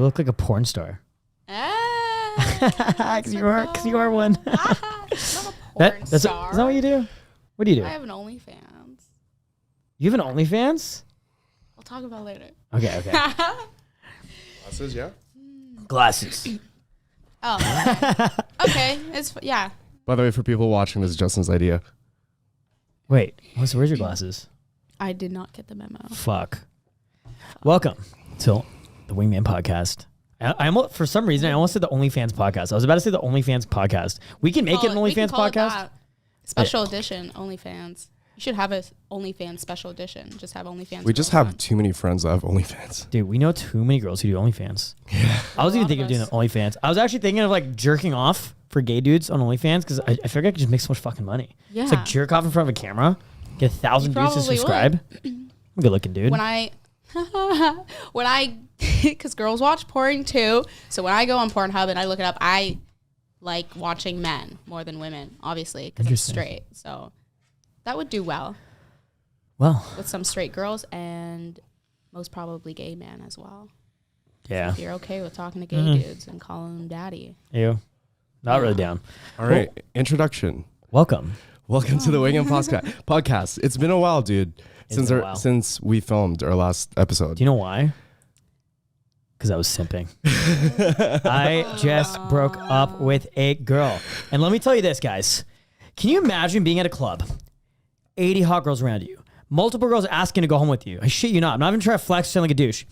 look like a porn star. Because you are one. I'm a porn star. Is that what you do? What do you do? I have an OnlyFans. You have an OnlyFans? We'll talk about it later. Okay. Glasses, yeah. Glasses. Oh. Okay. Yeah. By the way, for people watching, this is Justin's idea. Wait, where's your glasses? I did not get the memo. Fuck. Welcome to the Wingman podcast. I almost, for some reason, I almost said the OnlyFans podcast. I was about to say the OnlyFans podcast. We can make it an OnlyFans podcast. Special edition OnlyFans. You should have a OnlyFans special edition. Just have OnlyFans. We just have too many friends that have OnlyFans. Dude, we know too many girls who do OnlyFans. Yeah. I was even thinking of doing the OnlyFans. I was actually thinking of like jerking off for gay dudes on OnlyFans because I figured I could just make so much fucking money. Yeah. It's like jerk off in front of a camera, get 1,000 dudes to subscribe. I'm a good looking dude. Because girls watch porn too. So when I go on Pornhub and I look it up, I like watching men more than women, obviously, because I'm straight. So that would do well. With some straight girls and most probably gay men as well. Yeah. So if you're okay with talking to gay dudes and calling them daddy. Ew. Not really down. All right. Introduction. Welcome to the Wingman podcast. It's been a while, dude. Since we filmed our last episode. Do you know why? Because I was simping. I just broke up with a girl. And let me tell you this, guys. Can you imagine being at a club, 80 hot girls around you, multiple girls asking to go home with you? I shit you not. I'm not even trying to flex, sound like a douche.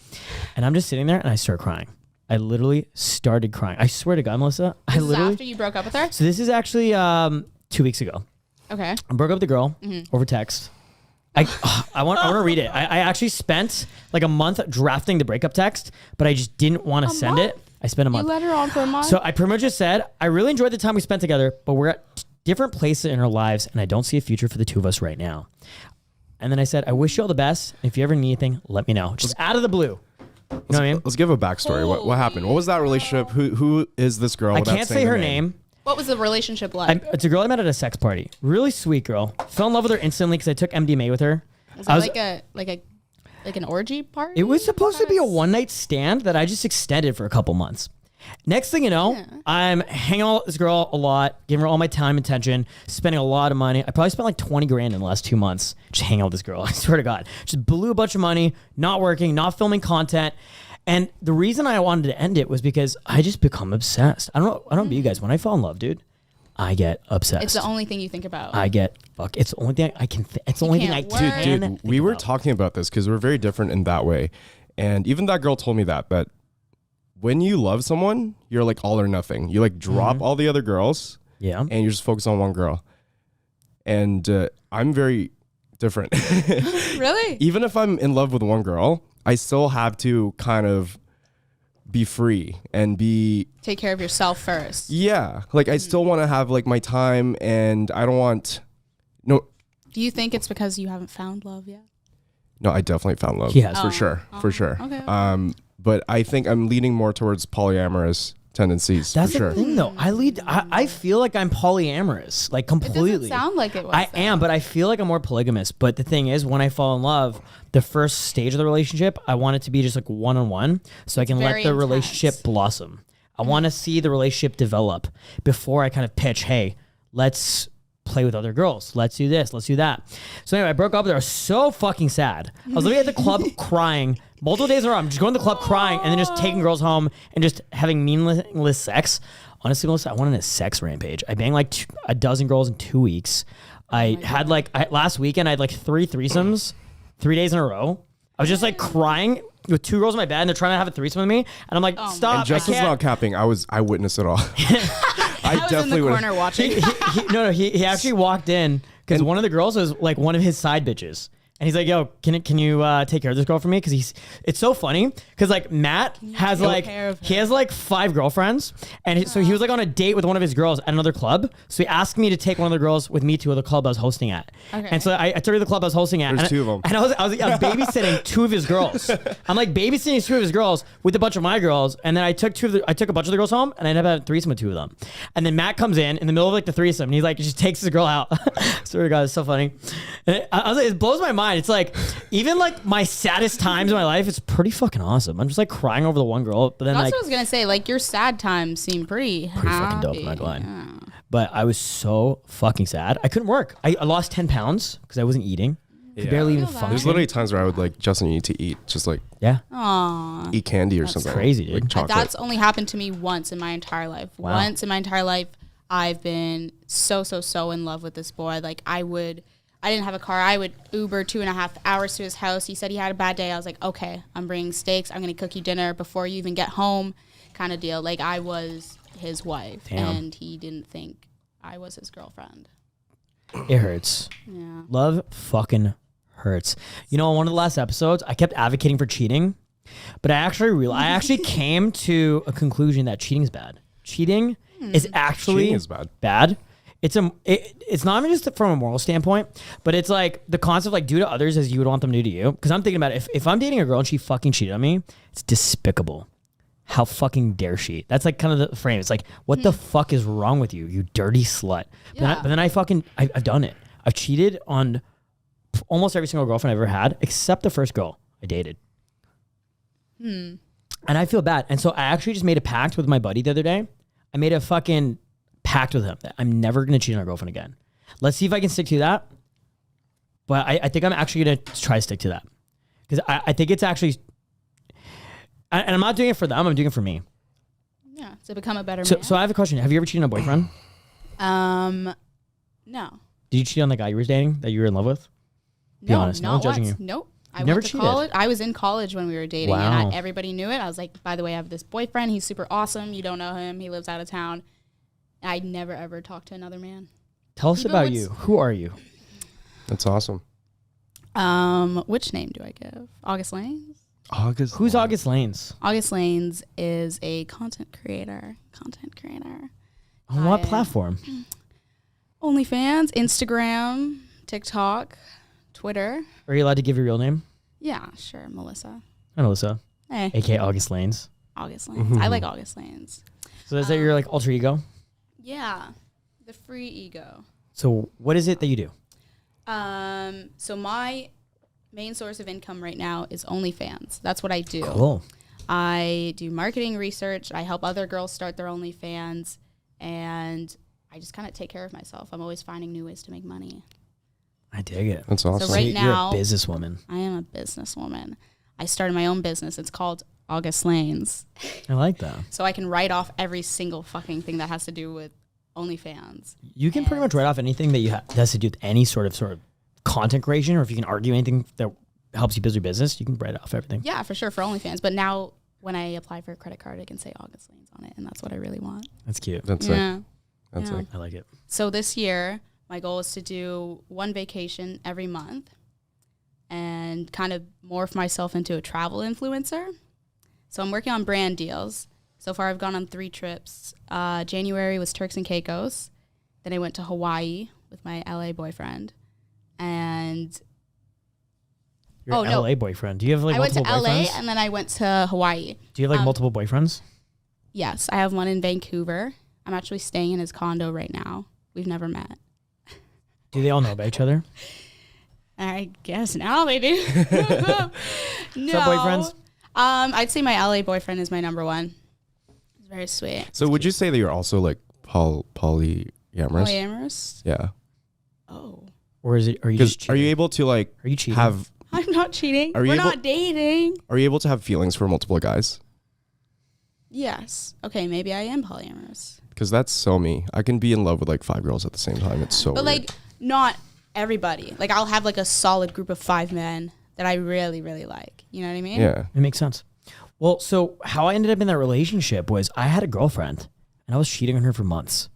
And I'm just sitting there and I start crying. I literally started crying. I swear to God, Melissa. This is after you broke up with her? So this is actually 2 weeks ago. Okay. I broke up with the girl over text. I want to read it. I actually spent like a month drafting the breakup text, but I just didn't want to send it. I spent a month. You let her on for a month? So I pretty much just said, I really enjoyed the time we spent together, but we're at different places in our lives, and I don't see a future for the two of us right now. And then I said, I wish you all the best. If you ever need anything, let me know. Just out of the blue. You know what I mean? Let's give a backstory. What happened? What was that relationship? Who is this girl? I can't say her name. What was the relationship like? It's a girl I met at a sex party. Really sweet girl. Fell in love with her instantly because I took MDMA with her. Was that like an orgy party? It was supposed to be a one-night stand that I just extended for a couple months. Next thing you know, I'm hanging out with this girl a lot, giving her all my time and attention, spending a lot of money. I probably spent like 20 grand in the last 2 months just hanging out with this girl. I swear to God. Just blew a bunch of money, not working, not filming content. And the reason I wanted to end it was because I just become obsessed. I don't know about you guys. When I fall in love, dude, I get obsessed. It's the only thing you think about. It's the only thing I can it's the only thing I can Dude, we were talking about this because we're very different in that way. And even that girl told me that when you love someone, you're like all or nothing. You like drop all the other girls. Yeah. And you just focus on one girl. And I'm very different. Really? Even if I'm in love with one girl, I still have to kind of be free and take care of yourself first. Yeah. Like I still want to have like my time and I don't want Do you think it's because you haven't found love yet? No, I definitely found love. He has. For sure. Okay. But I think I'm leaning more towards polyamorous tendencies. That's for the thing though. I feel like I'm polyamorous, like completely. It doesn't sound like it was. I am, but I feel like I'm more polygamous. But the thing is, when I fall in love, the first stage of the relationship, I want it to be just like one-on-one, so I can let the relationship blossom. I want to see the relationship develop before I kind of pitch, hey, let's play with other girls. Let's do this. Let's do that. So anyway, I broke up with her. I was so fucking sad. I was literally at the club crying multiple days in a row. I'm just going to the club crying and then just taking girls home and just having meaningless sex. Honestly, Melissa, I went on a sex rampage. I banged like a dozen girls in 2 weeks. Last weekend, I had like 3 threesomes, 3 days in a row. I was just like crying with 2 girls in my bed and they're trying to have a threesome with me. And I'm like, stop. And Justin's not capping. I witnessed it all. I was in the corner watching. He actually walked in because one of the girls was like one of his side bitches. And he's like, yo, can you take care of this girl for me? Because it's so funny. Because like Matt has he has like 5 girlfriends. And so he was like on a date with one of his girls at another club. So he asked me to take one of the girls with me to the club I was hosting at. Okay. And so I took her to the club I was hosting at. There's 2 of them. And I was babysitting 2 of his girls. I'm like babysitting 2 of his girls with a bunch of my girls. And then I took a bunch of the girls home and I ended up having a threesome with 2 of them. And then Matt comes in the middle of like the threesome and he's like, just takes his girl out. Swear to God, it's so funny. And I was like, it blows my mind. mind. It's like, even like my saddest times in my life, it's pretty fucking awesome. I'm just like crying over the one girl, but then That's like, what I was gonna say. Like your sad times seem pretty fucking dope, happy. I'm not gonna lie. Yeah. But I was so fucking sad. I couldn't work. I lost 10 pounds because I wasn't eating. Could barely even Feel that. function. There's literally times where I would like, Justin, you need to eat, just like Yeah. Aw. eat candy or something. crazy, dude. Like chocolate. That's only happened to me once in my entire life. Wow. Once in my entire life, I've been so in love with this boy. Like I didn't have a car. I would Uber 2.5 hours to his house. He said he had a bad day. I was like, okay, I'm bringing steaks. I'm going to cook you dinner before you even get home, kind of deal. Like I was his wife. Damn. And he didn't think I was his girlfriend. It hurts. Yeah. Love fucking hurts. You know, on one of the last episodes, I kept advocating for cheating, but I actually came to a conclusion that cheating is bad. Cheating is actually Cheating is bad. It's not even just from a moral standpoint, but it's like the concept like do to others as you would want them to do to you. Because I'm thinking about it, if I'm dating a girl and she fucking cheated on me, it's despicable. How fucking dare she? That's like kind of the frame. It's like, what the fuck is wrong with you, you dirty slut? Yeah. But then I've done it. I've cheated on almost every single girlfriend I've ever had, except the first girl I dated. And I feel bad. And so I actually just made a pact with my buddy the other day. I made a fucking pact with him that I'm never going to cheat on a girlfriend again. Let's see if I can stick to that. But I think I'm actually going to try to stick to that. Because I think it's actually... And I'm not doing it for them. I'm doing it for me. Yeah. To become a better So, man. so I have a question. Have you ever cheated on a boyfriend? No. Did you cheat on the guy you were dating that you were in love with? Be honest. No not one's judging once. you. Nope. I never went to cheated? college. I was in college when we were dating, Wow. and everybody knew it. I was like, by the way, I have this boyfriend. He's super awesome. You don't know him. He lives out of town. I never ever talked to another man. Tell us Even about what's- you. Who are you? That's awesome. Which name do I give? August Lanes? Who's August Lanes? August Lanes is a content creator. On what I- platform? OnlyFans, Instagram, TikTok, Twitter. Are you allowed to give your real name? Yeah, sure. Melissa. I'm Alyssa, Hey, aka August Lanes. August Lanes. I like August Lanes. So is that your like alter ego? Yeah, the free ego. So what is it that you do? So my main source of income right now is OnlyFans. That's what I do. Cool. I do marketing research. I help other girls start their OnlyFans, and I just kind of take care of myself. I'm always finding new ways to make money. I dig it. That's awesome. So right You're now, a businesswoman. I am a businesswoman. I started my own business. It's called August Lanes. I like that. So I can write off every single fucking thing that has to do with OnlyFans. You can pretty much write off anything that that has to do with any sort of content creation, or if you can argue anything that helps you build your business, you can write off everything. Yeah, for sure, for OnlyFans. But now when I apply for a credit card, I can say August Lanes on it, and that's what I really want. That's cute. That's Yeah. like, that's Yeah. like, I like it. So this year, my goal is to do one vacation every month and kind of morph myself into a travel influencer. So I'm working on brand deals. So far, I've gone on 3 trips. January was Turks and Caicos. Then I went to Hawaii with my LA boyfriend. And Your Oh, no. LA boyfriend. Do you have like I went to multiple LA boyfriends? and then I went to Hawaii. Do you have like multiple boyfriends? Yes, I have one in Vancouver. I'm actually staying in his condo right now. We've never met. Do they all know about each other? I guess now they do. No. boyfriends? I'd say my LA boyfriend is my number one. He's very sweet. so would you say that you're also like polyamorous? Polyamorous? Yeah. Oh. Or is it? Are you Because just are you cheating? able to like Are you cheating? have? I'm not cheating. Are you We're able- not dating. Are you able to have feelings for multiple guys? Yes. Okay, maybe I am polyamorous. Because that's so me. I can be in love with like 5 girls at the same time. It's so. But weird. like not everybody. Like I'll have like a solid group of 5 men that I really, really like. You know what I mean? Yeah. It makes sense. Well, so how I ended up in that relationship was I had a girlfriend and I was cheating on her for months.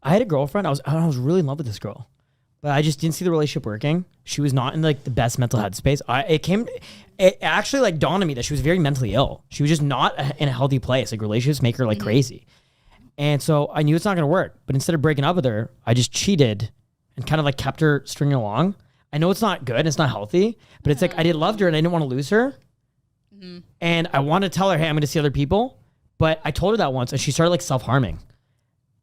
I had a girlfriend. I was really in love with this girl, but I just didn't see the relationship working. She was not in like the best mental headspace. It actually like dawned on me that she was very mentally ill. She was just not in a healthy place. Like relationships make her like crazy. And so I knew it's not going to work, but instead of breaking up with her, I just cheated and kind of like kept her stringing along. I know it's not good. It's not healthy, but it's like I loved her and I didn't want to lose her. And I wanted to tell her, hey, I'm going to see other people. But I told her that once and she started like self-harming.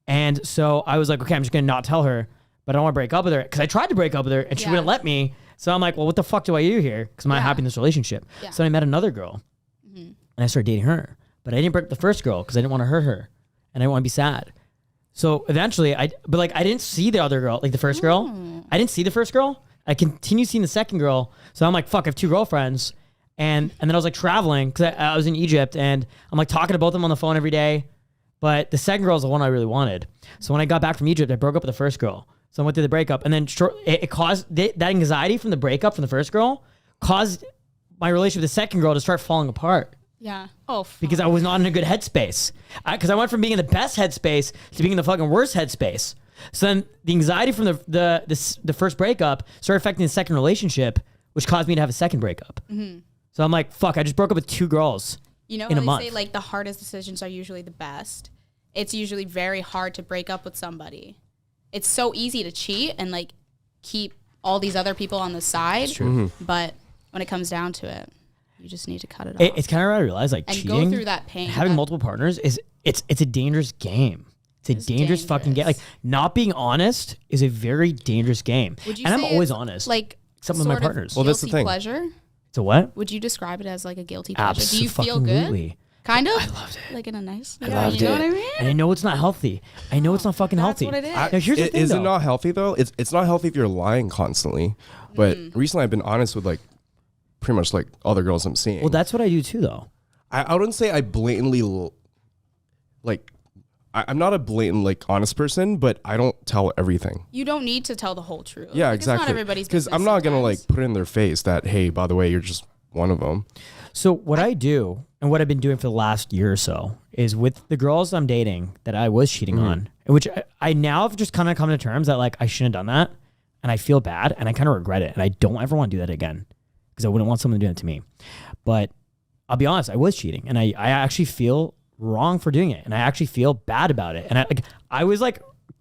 And so I was like, okay, I'm just going to not tell her. but I don't want to break up with her because I tried to break up with her and she wouldn't let me. So I'm like, well, what the fuck do I do here? Because I'm not happy in this relationship. Yeah. So I met another girl and I started dating her. But I didn't break up the first girl because I didn't want to hurt her and I didn't want to be sad. So eventually, I didn't see the other girl, like the first girl. I didn't see the first girl. I continued seeing the second girl. So I'm like, fuck, I have 2 girlfriends. And then I was like traveling because I was in Egypt and I'm like talking to both of them on the phone every day. But the second girl is the one I really wanted. So when I got back from Egypt, I broke up with the first girl. So I went through the breakup, and then it caused that anxiety from the breakup from the first girl caused my relationship with the second girl to start falling apart. Yeah. Oh. Because I was not in a good headspace. Because I went from being in the best headspace to being in the fucking worst headspace. So then the anxiety from the first breakup started affecting the second relationship, which caused me to have a second breakup. Mm-hmm. So I'm like, fuck, I just broke up with 2 girls. You know, in a they month. say like the hardest decisions are usually the best. It's usually very hard to break up with somebody. It's so easy to cheat and like keep all these other people on the side. It's true. But when it comes down to it, you just need to cut it off. It's kind of what I realized, like and cheating, go through that pain. having multiple partners it's a dangerous game. It's a dangerous fucking game. Like not being honest is a very dangerous game. Would you and say I'm always honest. Like some of my partners. Well, that's the thing. Pleasure? It's a what? Would you describe it as like a guilty pleasure? Do you feel Absolutely. good? Kind of? I loved it. Like in a nice way. I loved You know it. what I mean? And I know it's not healthy. I know it's not fucking That's healthy. what it is. Now, here's the thing, Is though. it not healthy though? It's not healthy if you're lying constantly. But recently I've been honest with like pretty much like all the girls I'm seeing. Well, that's what I do too, though. I wouldn't say I blatantly like I'm not a blatant like honest person, but I don't tell everything. You don't need to tell the whole truth. Yeah, Like, exactly. It's not everybody's because I'm business not gonna sometimes. like put it in their face that hey, by the way, you're just one of them. So what I do and what I've been doing for the last year or so is with the girls I'm dating that I was cheating on, which I now have just kind of come to terms that like I shouldn't have done that, and I feel bad and I kind of regret it, and I don't ever want to do that again because I wouldn't want someone to do that to me. But I'll be honest, I was cheating, and I actually feel wrong for doing it, and I actually feel bad about it. And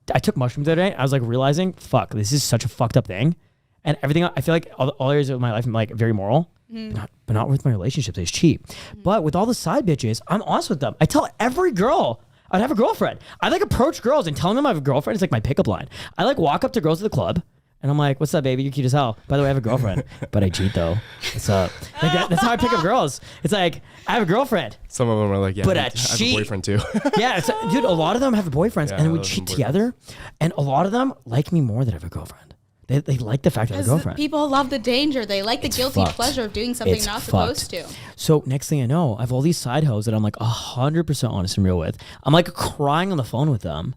I took mushrooms the other day. I was like realizing, fuck, this is such a fucked up thing, and everything. I feel like all areas of my life I'm like very moral. But not with my relationships. It's cheap. But with all the side bitches, I'm honest with them. I tell every girl I'd have a girlfriend. I like approach girls and telling them I have a girlfriend. It's like my pickup line. I like walk up to girls at the club and I'm like, "What's up, baby? You're cute as hell. By the way, I have a girlfriend, but I cheat though. What's up?" Like that's how I pick up girls. It's like I have a girlfriend. Some of them are like, yeah, But I I have a cheat. boyfriend too. Yeah, dude. A lot of them have boyfriends, Yeah, and then we those cheat boyfriends. together. And a lot of them like me more than I have a girlfriend. They like the fact that I have a girlfriend. People love the danger. They like the guilty fucked. pleasure of doing something It's not fucked. supposed to. So next thing I know, I have all these side hoes that I'm like 100% honest and real with. I'm like crying on the phone with them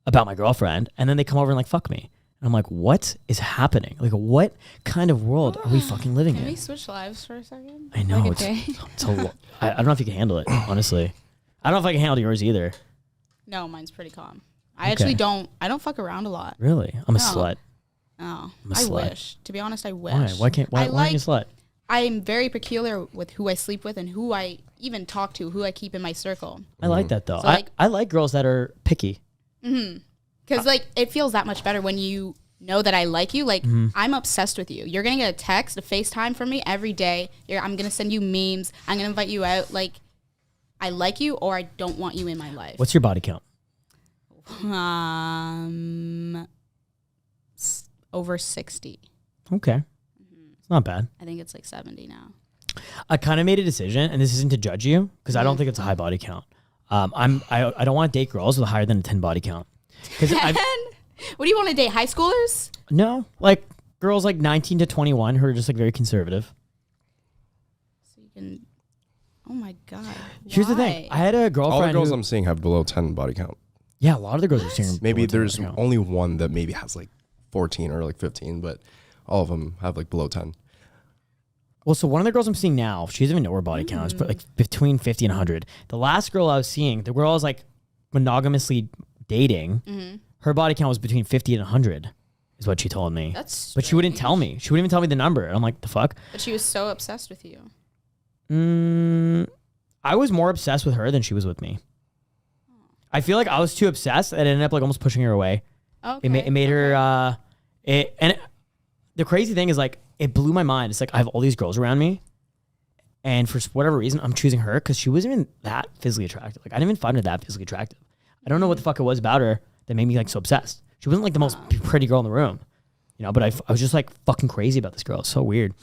about my girlfriend, and then they come over and like fuck me. And I'm like, what is happening? Like, what kind of world are we fucking living Can in? we switch lives for a second? I know. Like a it's day? it's a lo- I don't know if you can handle it, honestly. I don't know if I can handle yours either. No, mine's pretty calm. I actually don't. I don't fuck around a lot. Really? I'm a No. slut. Oh, I'm a I slut. wish. To be honest, I wish. Why? Why aren't you a slut? I'm very peculiar with who I sleep with and who I even talk to, who I keep in my circle. I like that though. So, like- I like girls that are picky. Because like it feels that much better when you know that I like you. Like I'm obsessed with you. You're gonna get a text, a FaceTime from me every day. I'm gonna send you memes. I'm gonna invite you out. Like I like you or I don't want you in my life. What's your body count? Over 60. Okay. It's not bad. I think it's like 70 now. I kind of made a decision, and this isn't to judge you because I don't think it's a high body count. I don't want to date girls with a higher than a 10 body count. Because What do you want to date? High schoolers? no, like girls like 19 to 21 who are just like very conservative. So you can. Oh my god. Here's the thing: Why? I had a girlfriend. All the girls who- I'm seeing have below 10 body count. yeah, a lot of the girls are seeing Maybe below 10 there's body count. only one that maybe has like 14 or like 15, but all of them have like below 10. Well, so one of the girls I'm seeing now, she doesn't even know her body count. It's like between 50 and 100. The last girl I was seeing, the girl I was like monogamously dating, her body count was between 50 and 100, is what she told me. That's But she wouldn't strange. tell me. She wouldn't even tell me the number. And I'm like, the fuck? But she was so obsessed with you. I was more obsessed with her than she was with me. I feel like I was too obsessed that it ended up like almost pushing her away. Okay. It made her, the crazy thing is like, it blew my mind. It's like, I have all these girls around me. And for whatever reason, I'm choosing her because she wasn't even that physically attractive. Like, I didn't even find her that physically attractive. I don't know what the fuck it was about her that made me like so obsessed. She wasn't like the most pretty girl in the room, you know. But I was just like fucking crazy about this girl. It's so weird.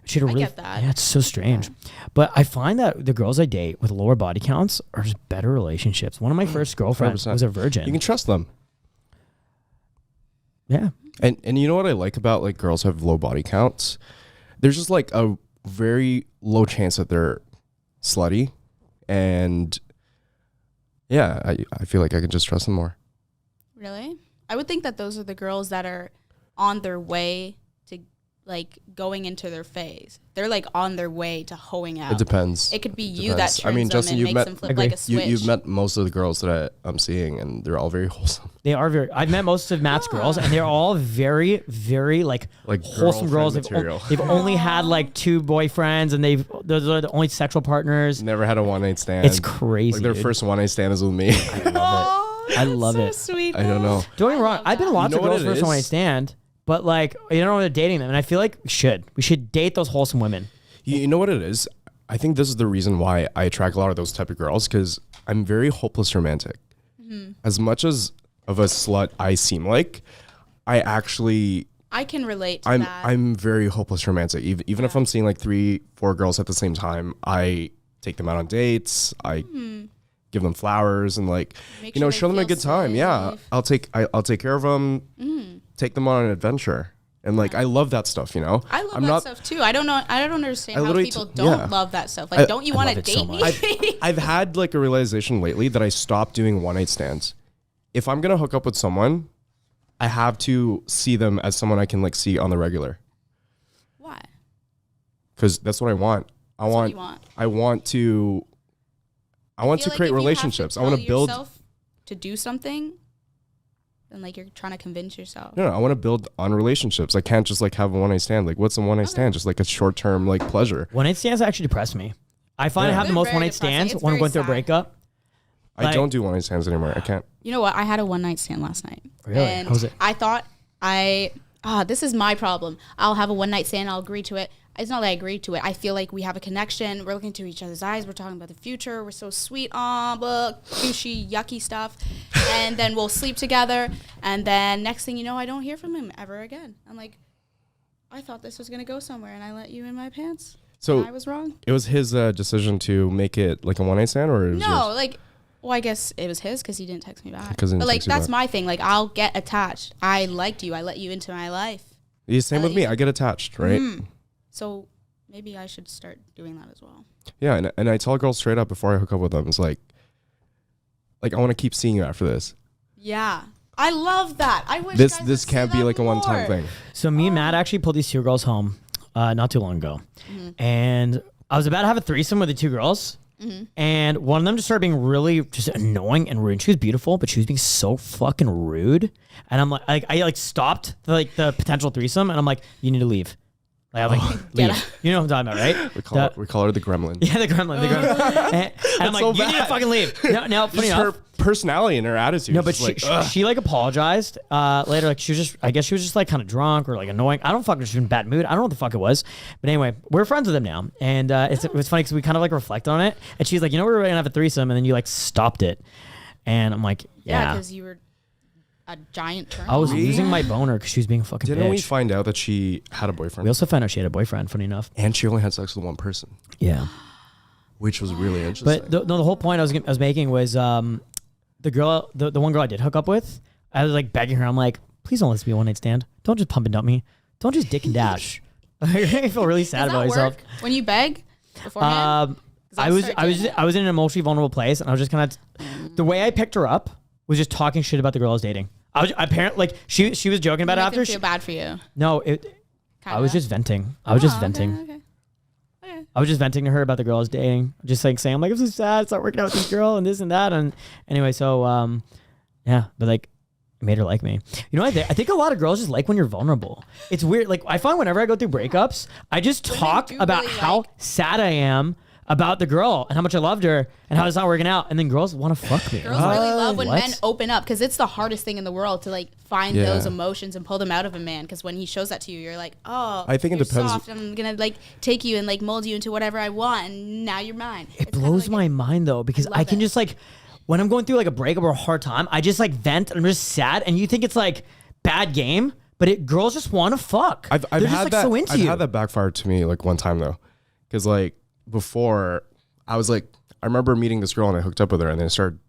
She had a really, get that. Yeah, it's so strange. But I find that the girls I date with lower body counts are just better relationships. One of my first girlfriends 100%. was a virgin. You can trust them. Yeah. And you know what I like about like girls who have low body counts? There's just like a very low chance that they're slutty, and yeah, I feel like I can just trust them more. Really? I would think that those are the girls that are on their way to like going into their phase. They're like on their way to hoeing out. It depends. It could be you that turns Justin, them and makes them flip like a switch. You've met most of the girls that I'm seeing, and they're all very wholesome. They are very. I've met most of Matt's girls, and they're all very, very like wholesome girls. They've only had like 2 boyfriends, and those are the only sexual partners. Never had a one night stand. It's crazy. Like their first one night stand is with me. I love it. So sweet. I don't know. Don't get me wrong. I've been lots of what girls' it first is? one night stand, but like you don't know they're dating them, and I feel like we should date those wholesome women. You know what it is? I think this is the reason why I attract a lot of those type of girls, because I'm very hopeless romantic. As much as of a slut I seem like, I can relate to that. I'm very hopeless romantic. Even if I'm seeing like 3-4 girls at the same time, I take them out on dates. I give them flowers and like Make sure they show them a feel good time. safe. Yeah, I'll take care of them. Take them on an adventure. And like I love that stuff, you know. I love that stuff too. I don't understand how people don't yeah. love that stuff. Like, don't you want to love it date so me? I've had like a realization lately that I stopped doing one night stands. If I'm gonna hook up with someone, I have to see them as someone I can like see on the regular. Why? Because that's what I want. I want to create relationships. I want to build to do something. And like you're trying to convince yourself. No, I want to build on relationships. I can't just like have a one night stand. Like, what's a one night stand? Just like a short term like pleasure. One night stands actually depress me. I find I have the most one night stands when I'm going through a breakup. I don't do one night stands anymore. I can't. You know what? I had a one night stand last night. Really? And How was it? I thought this is my problem. I'll have a one night stand. I'll agree to it. It's not that I agree to it. I feel like we have a connection. We're looking into each other's eyes. We're talking about the future. We're so sweet. Douchey, yucky stuff. And then we'll sleep together. And then next thing you know, I don't hear from him ever again. I'm like, I thought this was going to go somewhere, and I let you in my pants. So I was wrong. It was his decision to make it like a one night stand, or it was yours? I guess it was his because he didn't text me back. But like, that's my thing. Like, I'll get attached. I liked you. I let you into my life. The same with me. I get attached, right? So maybe I should start doing that as well. Yeah, and I tell girls straight up before I hook up with them, it's like I want to keep seeing you after this. Yeah. I love that. I wish this can't be like a one time thing. So me and Matt actually pulled these 2 girls home not too long ago. And I was about to have a threesome with the 2 girls. And one of them just started being really just annoying and rude. She was beautiful, but she was being so fucking rude. And I'm like I stopped the potential threesome, and I'm like, you need to leave. Like, I'm like, leave. You know what I'm talking about, right? We call her the gremlin. Yeah, the gremlin. and I'm like, so you need to fucking leave. Now funny enough, her personality and her attitude. No, but she like apologized later. Like I guess she was just like kind of drunk or like annoying. I don't fucking, she was in a bad mood. I don't know what the fuck it was. But anyway, we're friends with him now. And it's funny because we kind of like reflect on it. And she's like, we were going to have a threesome, and then you like stopped it. And I'm like, yeah. because you were a giant turn. I was losing my boner because she was being a fucking Didn't bitch. we find out that she had a boyfriend? We also found out she had a boyfriend, funny enough. And she only had sex with one person. Yeah. Which was really interesting. But the whole point I was making was the girl, the one girl I did hook up with, I was like begging her. I'm like, please don't let this be a one night stand. Don't just pump and dump me. Don't just dick and dash. I feel really sad about myself. When you beg beforehand? I was in an emotionally vulnerable place, and I was just kind of the way I picked her up was just talking shit about the girl I was dating. I was apparently like she was joking about it after. Feel bad for you. No, I was just venting. I was just venting. Okay. I was just venting to her about the girl I was dating. Just like saying, I'm like, I'm so sad. It's not working out with this girl and this and that. And anyway, so yeah, but like it made her like me. You know, I think a lot of girls just like when you're vulnerable. It's weird. Like I find whenever I go through breakups, I just talk about really how sad I am about the girl and how much I loved her and how it's not working out, and then girls want to fuck me. Girls really love when men open up, because it's the hardest thing in the world to like find those emotions and pull them out of a man, because when he shows that to you, you're like, oh, I think it depends. Soft. I'm gonna like take you and like mold you into whatever I want, and now you're mine. It blows my mind though, because I can just like when I'm going through like a breakup or a hard time, I just like vent and I'm just sad. And you think it's like bad game, but girls just want to fuck. I've They're had just like that. so into I've you. had that backfire to me like one time though, because like before I was like, I remember meeting this girl and I hooked up with her and then I started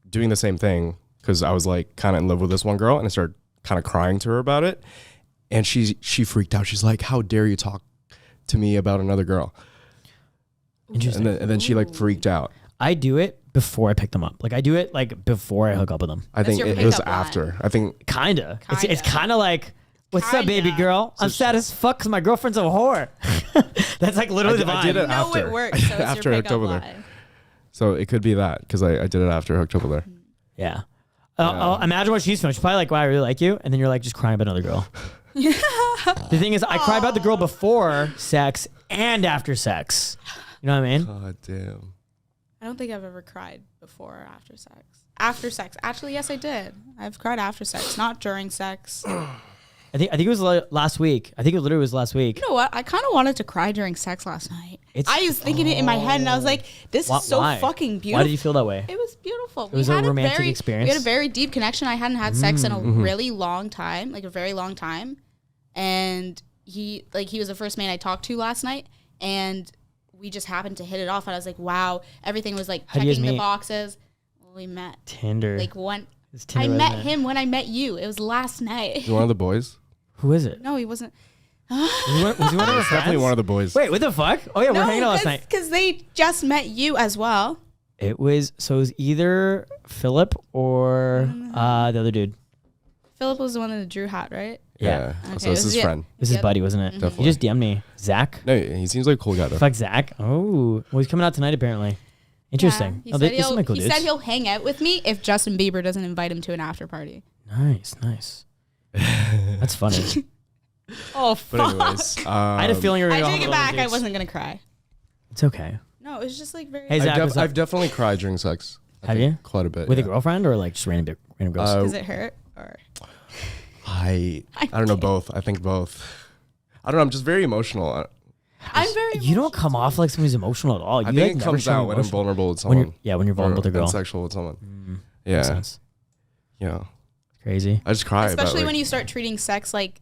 doing the same thing because I was like kind of in love with this one girl and I started kind of crying to her about it. And she freaked out. She's like, how dare you talk to me about another girl? Interesting. And then she like freaked out. I do it before I pick them up. Like I do it like before I hook up with them. I think your it was pickup line. after. I think Kinda. It's Kinda. kind of like, what's up, baby Kinda. girl? I'm sad as fuck because my girlfriend's a whore. That's like literally the vibe. I did it No, after. it works. So it's After your I hooked up pickup with her. line. so. It could be that because I did it after I hooked up with her. Yeah. Imagine what she's feeling. She's probably like, wow, I really like you. And then you're like just crying about another girl. The thing is, I cry about the girl before sex and after sex. You know what I mean? God damn. I don't think I've ever cried before or after sex. After sex. Actually, yes, I did. I've cried after sex, not during sex. I think it was last week. I think it literally was last week. You know what? I kind of wanted to cry during sex last night. I was thinking it in my head, and I was like, "This is so Why? fucking beautiful." Why did you feel that way? It was beautiful. It was a romantic experience? We had a very deep connection. I hadn't had sex in a really long time, like a very long time. And he was the first man I talked to last night, and we just happened to hit it off. And I was like, "Wow!" Everything was like How'd you guys checking the meet? boxes. Well, we met Tinder. like one. It's Tinder, I wasn't met it? him when I met you. It was last night. Is he one of the boys? Who is it? No, he wasn't. Was he one of our friends? Definitely one of the boys. Wait, what the fuck? Oh yeah, we're hanging out last night. because they just met you as well. It was either Philip or the other dude. Philip was the one in the Drew hat, right? Yeah. Okay, So it's his friend. This is Yep. Buddy, wasn't it? Definitely. He just DM'd me. Zach? No, he seems like a cool guy though. Fuck Zach. Oh. Well, he's coming out tonight apparently. Interesting. Yeah, Oh, he some cool dudes. said he'll hang out with me if Justin Bieber doesn't invite him to an after party. Nice. That's funny. Oh, But fuck. anyways, I had a feeling you were I going to take it back. I wasn't going to cry. It's okay. No, it was just like very... Hey, Zach, what's up? I've definitely cried during sex. I Have think you? Quite a bit. With a yeah. girlfriend or like just random girls? Does it hurt? Or... I don't know, both. I think both. I don't know. I'm just very emotional. I'm very... You don't come off like someone who's emotional at all. I You, think like, it never comes show out when I'm emotion. vulnerable with When someone. you're vulnerable with a girl. And sexual with someone. Makes Yeah. sense. Yeah. Crazy. I just cry about Especially like, when you start treating sex like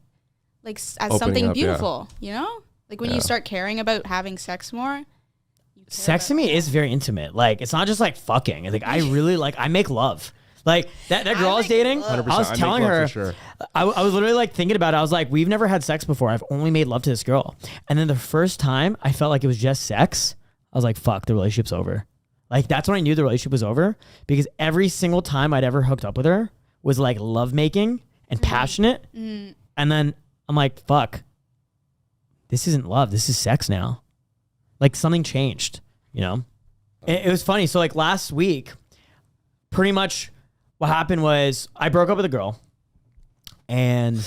as Opening something up, yeah. beautiful, you know? Like when you Yeah. start caring about having sex more. you care Sex to about- me is very intimate. Like it's not just like fucking. Like I really like I make love. Like that girl I was make dating. love. 100%. I was I make telling love her. for sure. I was literally like thinking about it. I was like, we've never had sex before. I've only made love to this girl. And then the first time I felt like it was just sex, I was like, fuck, the relationship's over. Like that's when I knew the relationship was over because every single time I'd ever hooked up with her was like lovemaking and passionate. And then I'm like, fuck, this isn't love. This is sex now. Like something changed, you know? It was funny. So like last week, pretty much what happened was I broke up with a girl and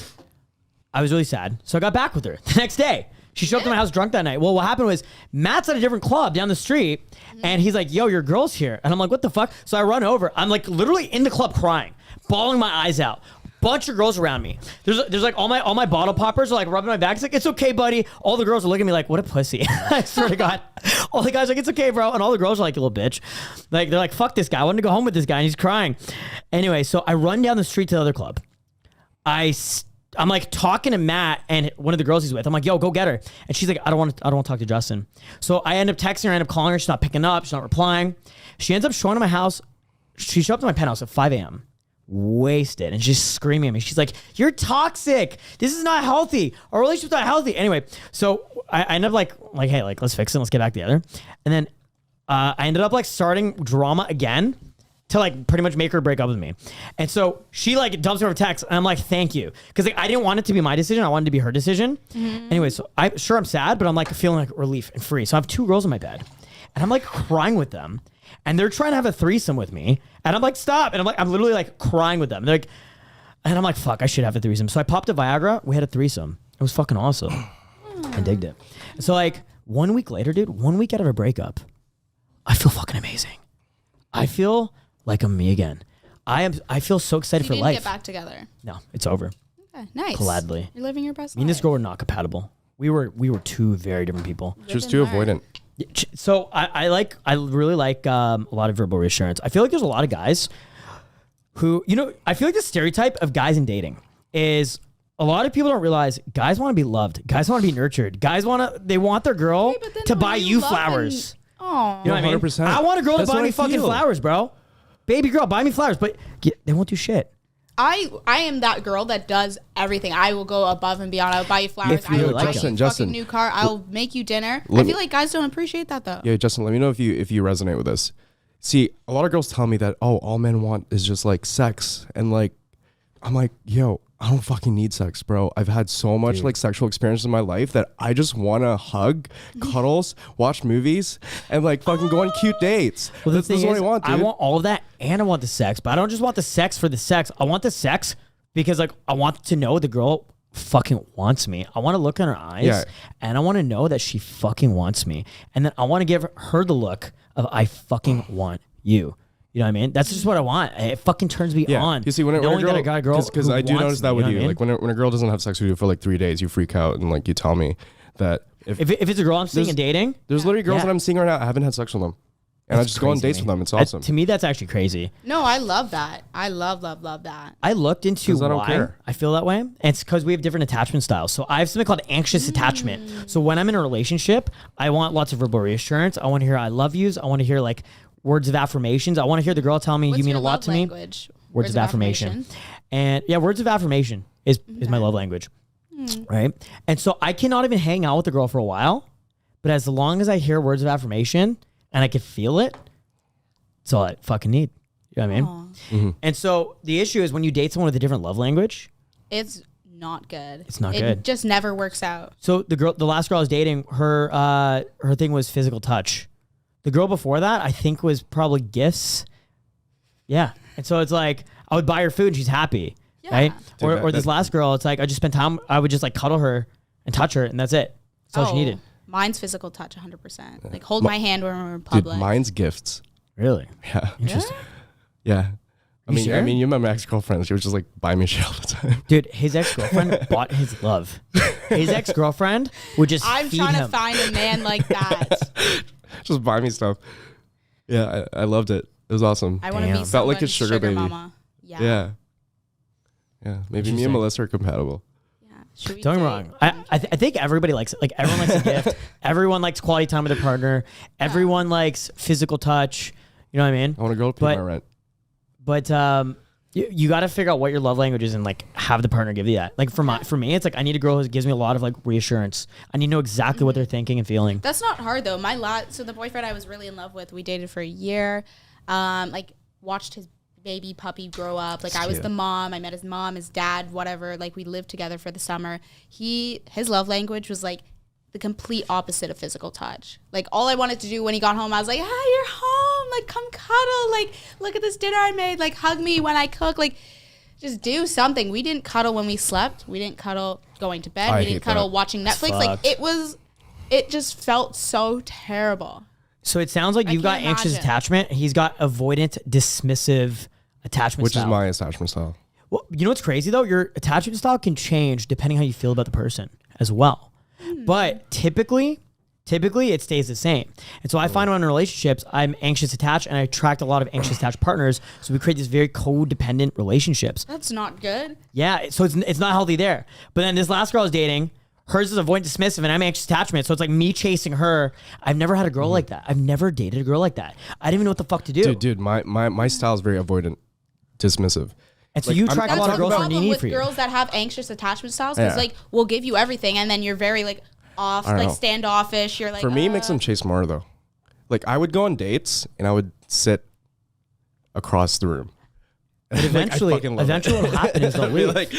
I was really sad. So I got back with her the next day. She showed up to my house drunk that night. Well, what happened was Matt's at a different club down the street and he's like, yo, your girl's here. And I'm like, what the fuck? So I run over. I'm like literally in the club crying, bawling my eyes out. Bunch of girls around me. There's like all my bottle poppers are like rubbing my back. It's like, it's okay, buddy. All the girls are looking at me like, what a pussy. I swear to God. All the guys are like, it's okay, bro. And all the girls are like, you little bitch. Like, they're like, fuck this guy. I wanted to go home with this guy and he's crying. Anyway, so I run down the street to the other club. I'm like talking to Matt and one of the girls he's with. I'm like, yo, go get her. And she's like, I don't want to talk to Justin. So I end up texting her, I end up calling her. She's not picking up. She's not replying. She ends up showing up at my house. She showed up to my penthouse at 5 a.m. wasted and she's screaming at me. She's like, you're toxic. This is not healthy. Our relationship's not healthy. Anyway, so I ended up like, hey, like, let's fix it. Let's get back together. And then I ended up like starting drama again to like pretty much make her break up with me. And so she like dumps me over text and I'm like, thank you. Cause like I didn't want it to be my decision. I wanted it to be her decision. Anyway, so I'm sad, but I'm like feeling like relief and free. So I have 2 girls in my bed and I'm like crying with them. And they're trying to have a threesome with me. And I'm like, stop. And I'm literally like crying with them. They're like, and I'm like, fuck, I should have a threesome. So I popped a Viagra. We had a threesome. It was fucking awesome. I digged it. So like 1 week later, dude, 1 week out of a breakup, I feel fucking amazing. I feel like I'm me again. I feel so excited for You didn't life. get back together. No, it's over. Okay, nice. Gladly. You're living your best Me and this life. girl were not compatible. We were 2 very different people. She was Live too and learn. avoidant. So I really like a lot of verbal reassurance. I feel like there's a lot of guys who, I feel like the stereotype of guys in dating is a lot of people don't realize guys want to be loved. Guys want to be nurtured. Guys they want their girl to buy you flowers. Oh, you know what I mean? 100%. I want a girl to buy me fucking feel. flowers, bro. Baby girl, buy me flowers, but they won't do shit. I am that girl that does everything. I will go above and beyond. I'll buy you flowers. I will buy you a fucking new car. I'll make you dinner. I feel like guys don't appreciate that though. Yeah, Justin, let me know if you resonate with this. See, a lot of girls tell me that, all men want is just like sex. And like, I'm like, yo, I don't fucking need sex, bro. I've had so much like sexual experience in my life that I just want to hug, cuddles, watch movies, and like fucking go on cute dates. Well, this is what I want, dude. I want all of that and I want the sex, but I don't just want the sex for the sex. I want the sex because like I want to know the girl fucking wants me. I want to look in her eyes and I want to know that she fucking wants me. And then I want to give her the look of I fucking want you. You know what I mean? That's just what I want. It fucking turns me on. You see, when knowing a girl, that I got a girl because I do notice that with you. Like when a girl doesn't have sex with you for like 3 days, you freak out and like you tell me that if it's a girl I'm seeing and dating, there's literally girls that I'm seeing right now. I haven't had sex with them, and I just go on dates with them. It's awesome. To me, that's actually crazy. No, I love that. I love that. I looked into why I feel that way, and it's because we have different attachment styles. So I have something called anxious attachment. So when I'm in a relationship, I want lots of verbal reassurance. I want to hear I love yous. I want to hear like words of affirmations. I want to hear the girl tell me you mean a lot to me. Words of affirmation. And yeah, words of affirmation is my love language. Right? And so I cannot even hang out with the girl for a while, but as long as I hear words of affirmation and I can feel it, that's all I fucking need. You know what I mean? Mm-hmm. And so the issue is when you date someone with a different love language, it's not good. It's not good. It just never works out. So the last girl I was dating, her thing was physical touch. The girl before that, I think, was probably gifts. Yeah. And so it's like, I would buy her food and she's happy. Yeah. Right? Or this last girl, it's like, I just spent time, I would just like cuddle her and touch her and that's it. That's all she needed. Mine's physical touch 100%. Like hold my hand when we're in public. Dude, mine's gifts. Really? Yeah. Interesting. Yeah. I mean, you're my ex-girlfriend. She was just like, buy me shit all the time. Dude, his ex-girlfriend bought his love. His ex-girlfriend would just I'm feed trying him. to find a man like that. Just buy me stuff. Yeah, I loved it. It was awesome. I want to be felt like a sugar baby. Mama. Yeah. Maybe me and Melissa are compatible. Yeah. Don't get me wrong. I think everybody likes it. Like everyone likes a gift. Everyone likes quality time with their partner. Everyone likes physical touch. You know what I mean? I want a girl to pay my rent. But you got to figure out what your love language is and like have the partner give you that. Like for me, it's like I need a girl who gives me a lot of like reassurance. I need to know exactly what they're thinking and feeling. That's not hard though. So the boyfriend I was really in love with, we dated for a year. Like watched his baby puppy grow up. Like I was the mom. I met his mom, his dad, whatever. Like we lived together for the summer. His love language was like the complete opposite of physical touch. Like all I wanted to do when he got home, I was like, "Hi, you're home. Like come cuddle. Like look at this dinner I made. Like hug me when I cook. Like just do something." We didn't cuddle when we slept. We didn't cuddle going to bed. We didn't cuddle watching Netflix. Like it just felt so terrible. So it sounds like you've got anxious attachment. He's got avoidant, dismissive attachment style. Which is my attachment style. Well, you know what's crazy though? Your attachment style can change depending how you feel about the person as well. But typically it stays the same. And so I find when in relationships, I'm anxious attached and I attract a lot of anxious attached partners. So we create these very codependent relationships. That's not good. Yeah. So it's not healthy there. But then this last girl I was dating, hers is avoidant dismissive and I'm anxious attachment. So it's like me chasing her. I've never had a girl like that. I've never dated a girl like that. I didn't even know what the fuck to do. Dude, my style is very avoidant, dismissive. And so like, you attract a lot of girls who are needy for you. Girls that have anxious attachment styles, because like we'll give you everything, and then you're very like off, like standoffish. You're like for me, it makes them chase more though. Like I would go on dates and I would sit across the room. But eventually, what'll happen is they'll leave. Like,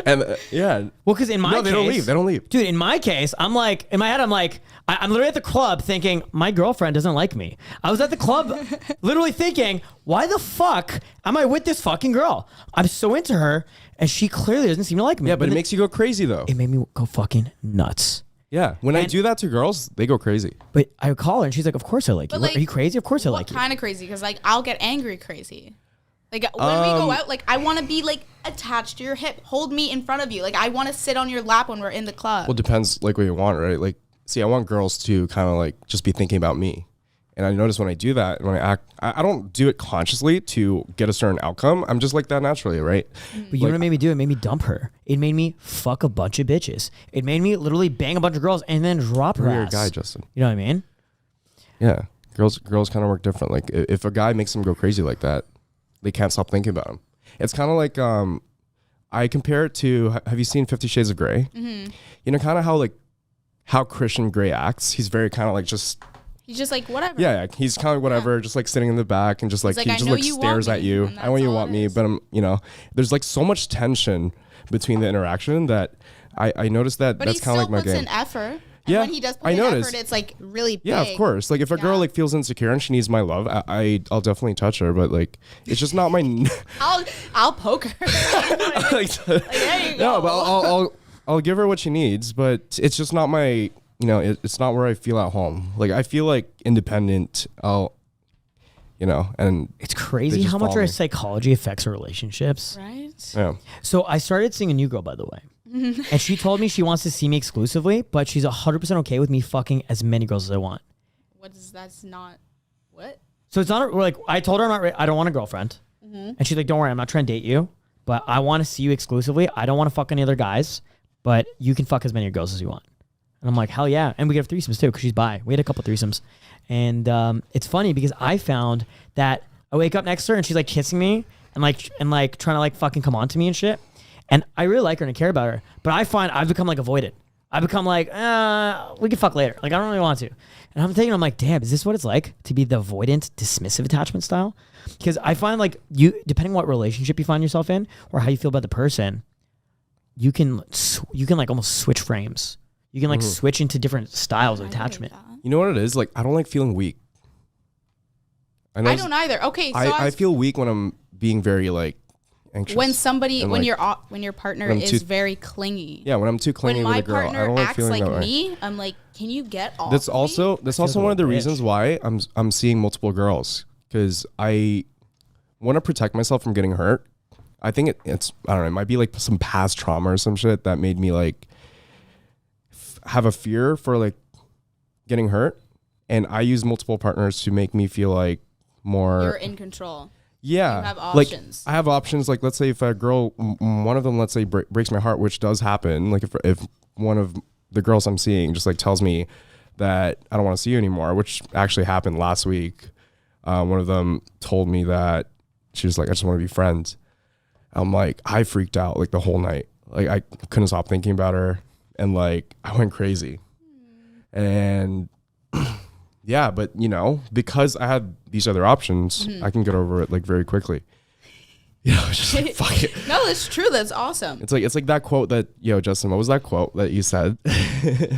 and well, because in my case, they don't leave. Dude, in my case, I'm like, in my head, I'm like, I'm literally at the club thinking my girlfriend doesn't like me. I was at the club, literally thinking, why the fuck am I with this fucking girl? I'm so into her, and she clearly doesn't seem to like me. Yeah, but it makes you go crazy though. It made me go fucking nuts. Yeah, when I do that to girls, they go crazy. But I call her, and she's like, "Of course I like you. Like, are you crazy? Of course I like you." What kind of crazy? Because like I'll get angry crazy. Like when we go out, like I want to be like attached to your hip, hold me in front of you. Like I want to sit on your lap when we're in the club. Well, it depends like what you want, right? Like see, I want girls to kind of like just be thinking about me. And I notice when I do that, when I act, I don't do it consciously to get a certain outcome. I'm just like that naturally, right? But you know what it made me do? It made me dump her. It made me fuck a bunch of bitches. It made me literally bang a bunch of girls and then drop her You're ass. a guy, Justin. You know what I mean? Yeah. Girls kind of work different. Like if a guy makes them go crazy like that, they can't stop thinking about him. It's kind of like, I compare it to, have you seen 50 Shades of Grey? Mm-hmm. You know, kind of how Christian Grey acts. He's very kind of like just... He's just like, whatever. Yeah, he's kind of whatever, just like sitting in the back and just like, he just like stares at you. I know you want me, but I'm, you know, there's like so much tension between the interaction that I noticed that but that's kind of like my game. But he still puts in effort. And yeah, when he does put in effort, it's like really big. Yeah, of course. Like if a girl like feels insecure and she needs my love, I'll definitely touch her, but like it's just not my... I'll poke her. Like, there you go. No, but I'll give her what she needs, but it's just not my... You know, it's not where I feel at home. Like I feel like independent. You know, and it's crazy how much our psychology affects our relationships. Right. Yeah. So I started seeing a new girl, by the way, and she told me she wants to see me exclusively, but she's 100% okay with me fucking as many girls as I want. That's not what? So it's not like I told her I don't want a girlfriend, and she's like, "Don't worry, I'm not trying to date you, but I want to see you exclusively. I don't want to fuck any other guys, but you can fuck as many girls as you want." And I'm like, hell yeah. And we have threesomes too, because she's bi. We had a couple threesomes. And it's funny because I found that I wake up next to her and she's like kissing me and like trying to like fucking come on to me and shit. And I really like her and I care about her. But I find I've become like avoided. I become like, we can fuck later. Like I don't really want to. And I'm like, damn, is this what it's like to be the avoidant, dismissive attachment style? Because I find like depending on what relationship you find yourself in or how you feel about the person, you can like almost switch frames. You can like switch into different styles of attachment. You know what it is? Like, I don't like feeling weak. I don't either. Okay, so I feel weak when I'm being very like anxious. When your partner is very clingy. Yeah, when I'm too clingy with a girl, I don't like feeling that way. When my partner acts like me, I'm like, can you get off? That's also one of the reasons why I'm seeing multiple girls, because I want to protect myself from getting hurt. I think it's I don't know. It might be like some past trauma or some shit that made me like have a fear for like getting hurt, and I use multiple partners to make me feel like more you're in control. Yeah, you have options. Like I have options. Like let's say if a girl, one of them, let's say breaks my heart, which does happen. Like if one of the girls I'm seeing just like tells me that I don't want to see you anymore, which actually happened last week. One of them told me that she was like, I just want to be friends. I'm like, I freaked out like the whole night. Like I couldn't stop thinking about her. And like, I went crazy. And yeah, but you know, because I had these other options, I can get over it like very quickly. You know, just like, fuck it. No, that's true. That's awesome. It's like that quote that, Justin, what was that quote that you said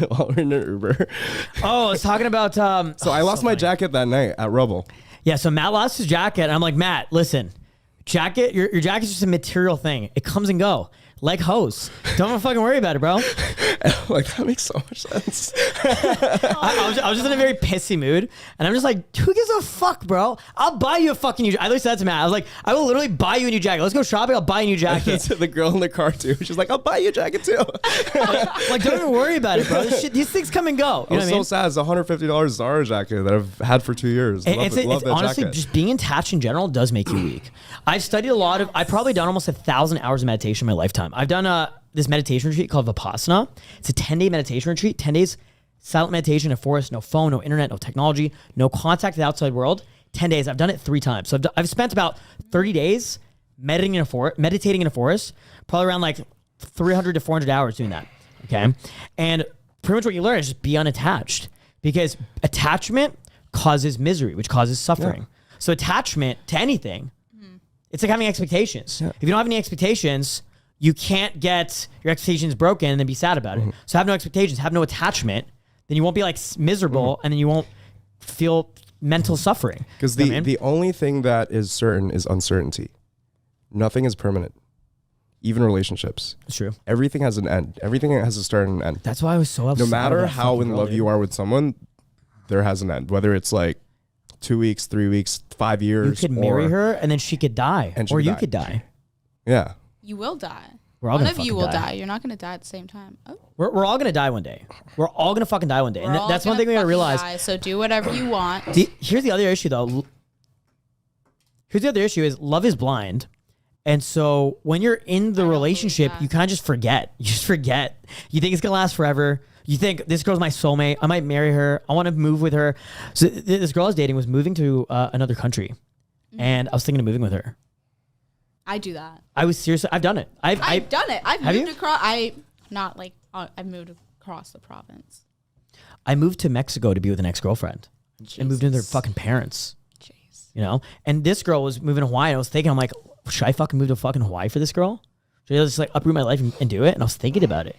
while we're in an Uber? Oh, I was talking about, so I lost my jacket that night at Rubble. Yeah. So Matt lost his jacket. And I'm like, Matt, listen, your jacket's just a material thing. It comes and go. Like hoes. Don't fucking worry about it, bro. Like, that makes so much sense. I was just in a very pissy mood. And I'm just like, who gives a fuck, bro? I'll buy you a fucking new jacket. I literally said that to Matt. I was like, I will literally buy you a new jacket. Let's go shopping. I'll buy you a new jacket. The girl in the car, too. She's like, I'll buy you a jacket, too. Like, don't even worry about it, bro. These things come and go. You know what I mean? So sad. It's a $150 Zara jacket that I've had for 2 years. Love that honestly, jacket. Just being attached in general does make you weak. I've studied a lot of, I've probably done almost 1,000 hours of meditation in my lifetime. I've done this meditation retreat called Vipassana. It's a 10-day meditation retreat, 10 days silent meditation in a forest, no phone, no internet, no technology, no contact with the outside world. 10 days. I've done it 3 times. So I've spent about 30 days meditating in a forest, probably around like 300 to 400 hours doing that. Okay. And pretty much what you learn is just be unattached, because attachment causes misery, which causes suffering. Yeah. So attachment to anything, it's like having expectations. Yeah. If you don't have any expectations, you can't get your expectations broken and then be sad about it. So have no expectations, have no attachment, then you won't be like miserable, and then you won't feel mental suffering. Because the only thing that is certain is uncertainty. Nothing is permanent. Even relationships. It's true. Everything has an end. Everything has a start and an end. That's why I was so upset. No matter how in love you are with someone, there has an end. Whether it's like 2 weeks, 3 weeks, 5 years. You could marry her and then she could die. And or you could die. Yeah. You will die. We're all One gonna of you fucking will die. You're not gonna die at the same time. Oh. We're all gonna die one day. We're all gonna fucking die one day. And that's one thing we gotta realize. Die, so do whatever you want. Here's the other issue though. Here's the other issue is love is blind. And so when you're in the relationship, you kind of just forget. You just forget. You think it's going to last forever. You think this girl's my soulmate. I might marry her. I want to move with her. So this girl I was dating was moving to another country. And I was thinking of moving with her. I do that. I was seriously, I've done it. I've done it. I've moved across. I've moved across the province. I moved to Mexico to be with an ex-girlfriend. And moved into their fucking parents. Jeez. You know? And this girl was moving to Hawaii. And I was thinking, I'm like, should I fucking move to fucking Hawaii for this girl? Should I just like uproot my life and do it? And I was thinking about it.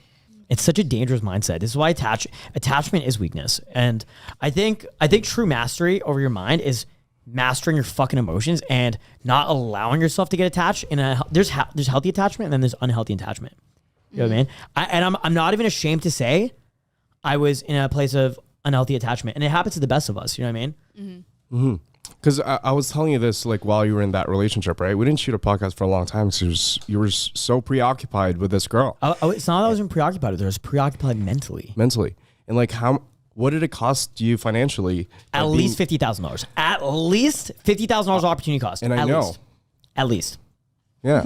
It's such a dangerous mindset. This is why attachment is weakness. And I think true mastery over your mind is mastering your fucking emotions and not allowing yourself to get attached. And there's healthy attachment and then there's unhealthy attachment. You know what I mean? I'm not even ashamed to say I was in a place of unhealthy attachment, and it happens to the best of us. You know what I mean? Mm-hmm. Because I was telling you this like while you were in that relationship, right? We didn't shoot a podcast for a long time because you were so preoccupied with this girl. It's not that I wasn't preoccupied with her. I was preoccupied mentally. And like what did it cost you financially? At least $50,000. At least $50,000 opportunity cost. And I know. At least. Yeah.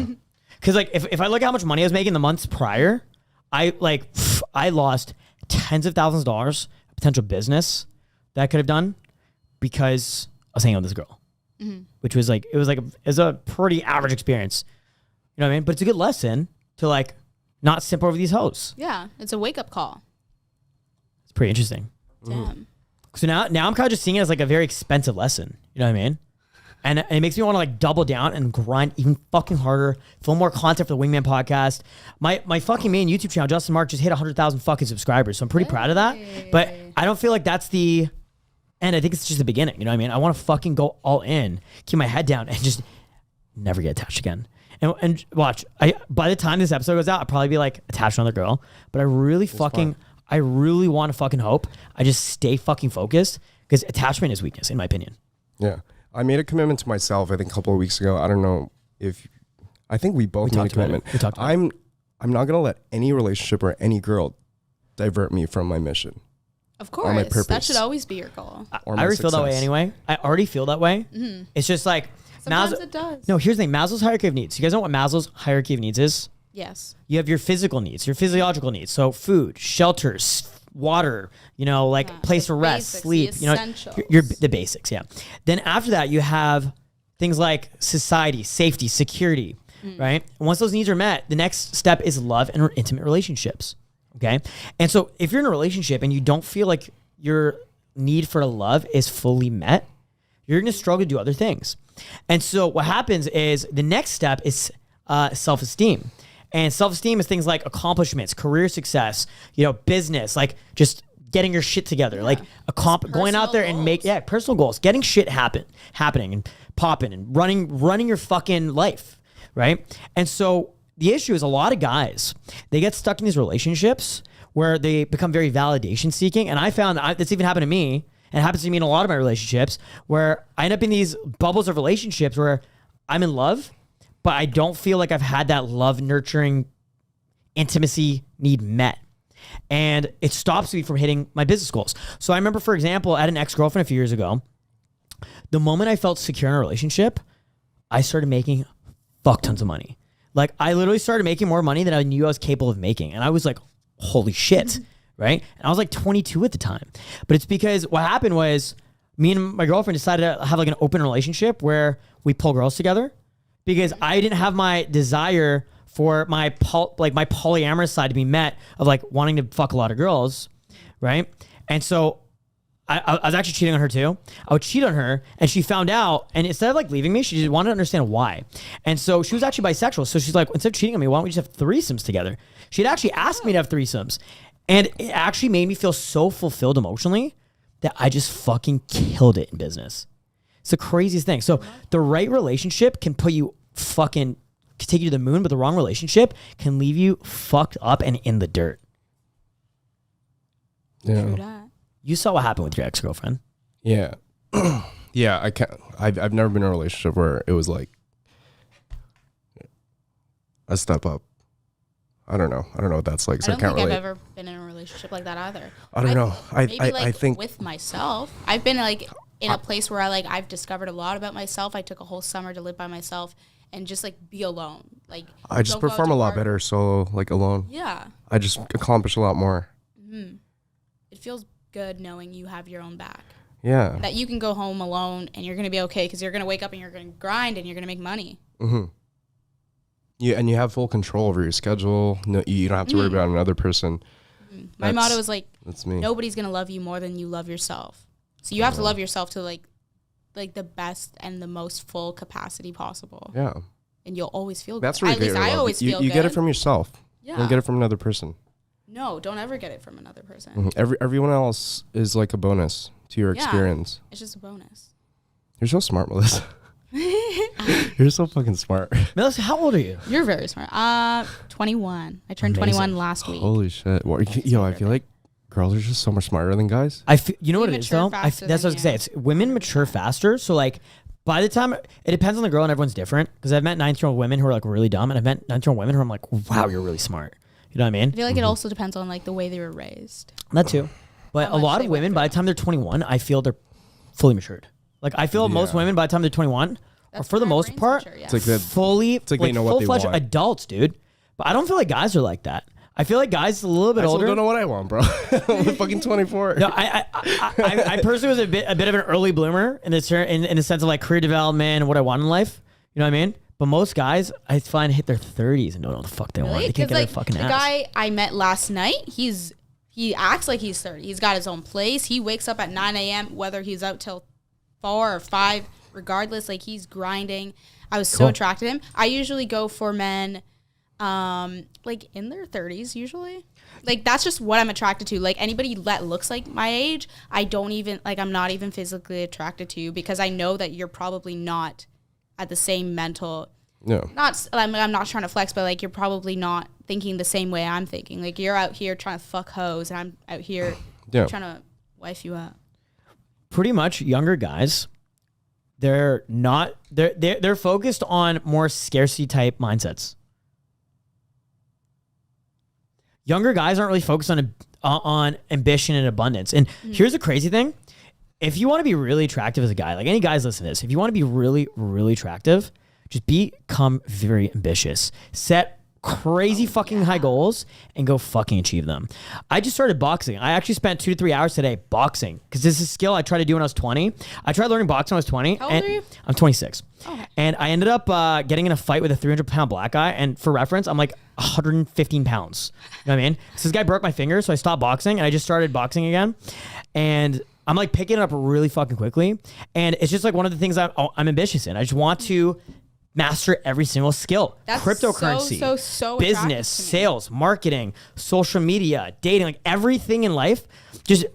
Because like if I look at how much money I was making the months prior, I lost tens of thousands of dollars of potential business that I could have done because I was hanging out with this girl, which was like, it was a pretty average experience. You know what I mean? But it's a good lesson to like not simp over these hoes. Yeah. It's a wake up call. It's pretty interesting. Damn. So now I'm kind of just seeing it as like a very expensive lesson. You know what I mean? And it makes me want to like double down and grind even fucking harder, film more content for the Wingman podcast. My fucking main YouTube channel, Justin Marc, just hit 100,000 fucking subscribers. So I'm pretty proud of that. But I don't feel like that's the end. I think it's just the beginning. You know what I mean? I want to fucking go all in, keep my head down, and just never get attached again. And watch, by the time this episode goes out, I'll probably be like attached to another girl. But I really want to fucking hope I just stay fucking focused because attachment is weakness, in my opinion. Yeah. I made a commitment to myself, I think a couple of weeks ago. I don't know if, I think we both made a commitment. I'm not going to let any relationship or any girl divert me from my mission. Of course. My purpose. That should always be your goal. I already feel that way anyway. I already feel that way. Mm-hmm. It's just like, sometimes it does. No, here's the thing. Maslow's hierarchy of needs. You guys know what Maslow's hierarchy of needs is? Yes. You have your physical needs, your physiological needs. So food, shelter, water, place to rest, basics, sleep, you're the basics. Yeah. Then after that, you have things like society, safety, security, right? And once those needs are met, the next step is love and intimate relationships. Okay. And so if you're in a relationship and you don't feel like your need for love is fully met, you're going to struggle to do other things. And so what happens is the next step is self-esteem. And self-esteem is things like accomplishments, career success, business, like just getting your shit together, like going out there and personal goals, getting shit happening and popping and running your fucking life, right? And so the issue is a lot of guys, they get stuck in these relationships where they become very validation seeking. And I found that's even happened to me, and it happens to me in a lot of my relationships, where I end up in these bubbles of relationships where I'm in love, but I don't feel like I've had that love, nurturing, intimacy need met. And it stops me from hitting my business goals. So I remember, for example, I had an ex-girlfriend a few years ago. The moment I felt secure in a relationship, I started making fuck tons of money. Like I literally started making more money than I knew I was capable of making. And I was like, holy shit, right? And I was like 22 at the time. But it's because what happened was me and my girlfriend decided to have like an open relationship where we pull girls together. Because I didn't have my desire for my polyamorous side to be met of like wanting to fuck a lot of girls, right? And so I was actually cheating on her too. I would cheat on her and she found out, and instead of like leaving me, she just wanted to understand why. And so she was actually bisexual. So she's like, instead of cheating on me, why don't we just have threesomes together? She'd actually asked me to have threesomes. And it actually made me feel so fulfilled emotionally that I just fucking killed it in business. It's the craziest thing. So the right relationship can put you can take you to the moon, but the wrong relationship can leave you fucked up and in the dirt. Yeah. True that. You saw what happened with your ex-girlfriend. Yeah. Yeah, I can't. I've never been in a relationship where it was like a step up I don't know what that's like. I don't think I've ever been in a relationship like that either. I don't know. I think with myself, I've been like in a place where I've discovered a lot about myself. I took a whole summer to live by myself and just like be alone. Like I just perform a lot better solo, like alone. Yeah. I just accomplish a lot more. Mm-hmm. It feels good knowing you have your own back. Yeah. That you can go home alone and you're going to be okay because you're going to wake up and you're going to grind and you're going to make money. Mm-hmm. Yeah, and you have full control over your schedule. No, you don't have to worry about another person. Mm-hmm. My motto is like, that's me. Nobody's going to love you more than you love yourself. So you have to love yourself to like the best and the most full capacity possible. Yeah. And you'll always feel good. That's really great. At least I always feel good. You get it from yourself. Yeah. You don't get it from another person. No, don't ever get it from another person. Mm-hmm. Everyone else is like a bonus to your experience. It's just a bonus. You're so smart, Melissa. You're so fucking smart. Melissa, how old are you? You're very smart. 21. I turned 21 last week. Holy shit. Yo, I feel like girls are just so much smarter than guys. You know what it is though? That's what I was gonna say. It's women mature faster. So like by the time it depends on the girl and everyone's different. Because I've met 19-year-old women who are like really dumb, and I've met 19-year-old women who I'm like, wow, you're really smart. You know what I mean? I feel like it also depends on like the way they were raised. That too. But a lot of women, by the time they're 21, I feel they're fully matured. Like I feel most women by the time they're 21, or for the most part, mature, it's like that. Fully, it's like they know what they want. Adults, dude. But I don't feel like guys are like that. I feel like guys a little bit older. I don't know what I want, bro. I'm fucking 24. No, I personally was a bit of an early bloomer in the sense of like career development and what I want in life. You know what I mean? But most guys, I find, hit their 30s and don't know what the fuck they want. They can't get their fucking ass. The guy I met last night, he acts like he's 30. He's got his own place. He wakes up at 9 a.m. whether he's out till 4 or 5, regardless. Like he's grinding. I was so attracted to him. I usually go for men, like in their 30s usually. Like that's just what I'm attracted to. Like anybody that looks like my age, I'm not even physically attracted to, because I know that you're probably not at the same mental. No. I'm not trying to flex, but like you're probably not thinking the same way I'm thinking. Like you're out here trying to fuck hoes, and I'm out here trying to wife you up. Pretty much younger guys, they're focused on more scarcity type mindsets. Younger guys aren't really focused on ambition and abundance. And here's the crazy thing. If you want to be really attractive as a guy, like any guys listen to this, if you want to be really, really attractive, just become very ambitious. Set crazy high goals and go fucking achieve them. I just started boxing. I actually spent 2 to 3 hours today boxing because this is a skill I tried to do when I was 20. I tried learning boxing when I was 20. How old are you? I'm 26. Okay. And I ended up getting in a fight with a 300-pound black guy. And for reference, I'm like 115 pounds. You know what I mean? So this guy broke my finger, so I stopped boxing and I just started boxing again. And I'm like picking it up really fucking quickly. And it's just like one of the things I'm ambitious in. I just want to master every single skill. That's cryptocurrency, so business, sales, marketing, social media, dating, like everything in life. Just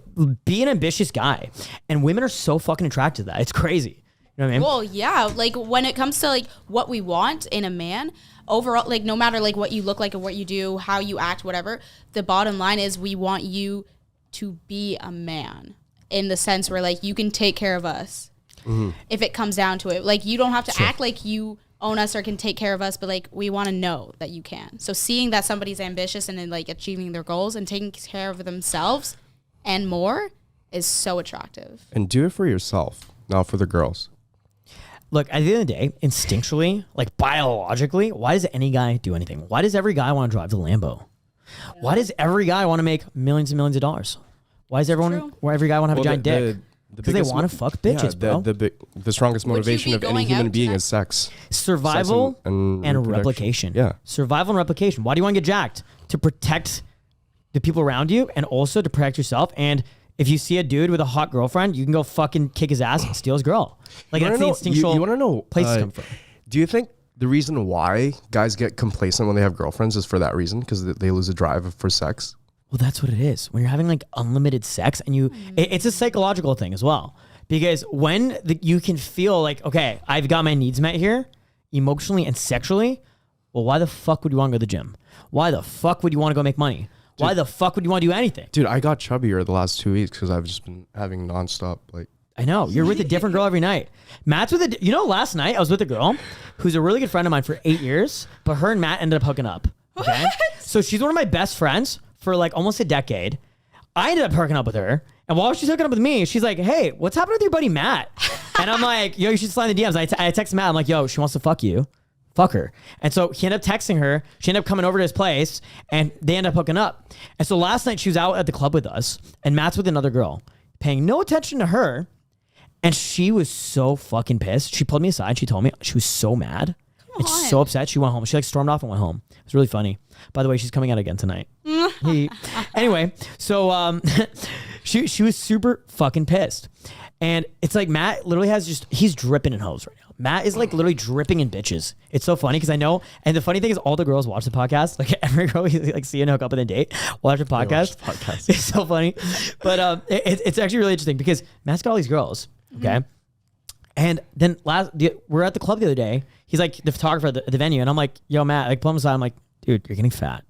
be an ambitious guy. And women are so fucking attracted to that. It's crazy. You know what I mean? Well, yeah. Like when it comes to like what we want in a man, overall, like no matter like what you look like or what you do, how you act, whatever, the bottom line is we want you to be a man in the sense where like you can take care of us if it comes down to it. Like you don't have to act like you own us or can take care of us, but like we want to know that you can. So seeing that somebody's ambitious and then like achieving their goals and taking care of themselves and more is so attractive. And do it for yourself, not for the girls. Look, at the end of the day, instinctually, like biologically, why does any guy do anything? Why does every guy want to drive the Lambo? Why does every guy want to make millions and millions of dollars? Why does every guy want to have a giant dick? Because they want to fuck bitches, bro. The strongest motivation of any human being is sex. Survival sex and replication. Yeah. Survival and replication. Why do you want to get jacked? To protect the people around you and also to protect yourself. And if you see a dude with a hot girlfriend, you can go fucking kick his ass and steal his girl. Like that's the instinctual you want to know places come from. Do you think the reason why guys get complacent when they have girlfriends is for that reason? Because they lose a drive for sex? Well, that's what it is. When you're having like unlimited sex and it's a psychological thing as well. Because when you can feel like, okay, I've got my needs met here, emotionally and sexually, well, why the fuck would you want to go to the gym? Why the fuck would you want to go make money? Dude, why the fuck would you want to do anything? Dude, I got chubbier the last 2 weeks because I've just been having nonstop like. I know. You're with a different girl every night. Matt's with last night I was with a girl who's a really good friend of mine for 8 years, but her and Matt ended up hooking up. Okay. So she's one of my best friends for like almost a decade. I ended up hooking up with her. And while she's hooking up with me, she's like, hey, what's happening with your buddy Matt? And I'm like, yo, you should slide in the DMs. I text Matt. I'm like, yo, she wants to fuck you. Fuck her. And so he ended up texting her. She ended up coming over to his place and they ended up hooking up. And so last night she was out at the club with us and Matt's with another girl, paying no attention to her. And she was so fucking pissed. She pulled me aside. She told me she was so mad. And so upset. She went home. She like stormed off and went home. It was really funny. By the way, she's coming out again tonight. Anyway, so she was super fucking pissed. And it's like Matt literally he's dripping in hoes right now. Matt is like literally dripping in bitches. It's so funny because I know. And the funny thing is all the girls watch the podcast. Like every girl you like see and hook up with a date, watch the podcast. It's so funny. But it's actually really interesting because Matt's got all these girls. Okay. And then we're at the club the other day. He's like the photographer at the venue. And I'm like, yo, Matt, like pull him aside. I'm like, dude, you're getting fat.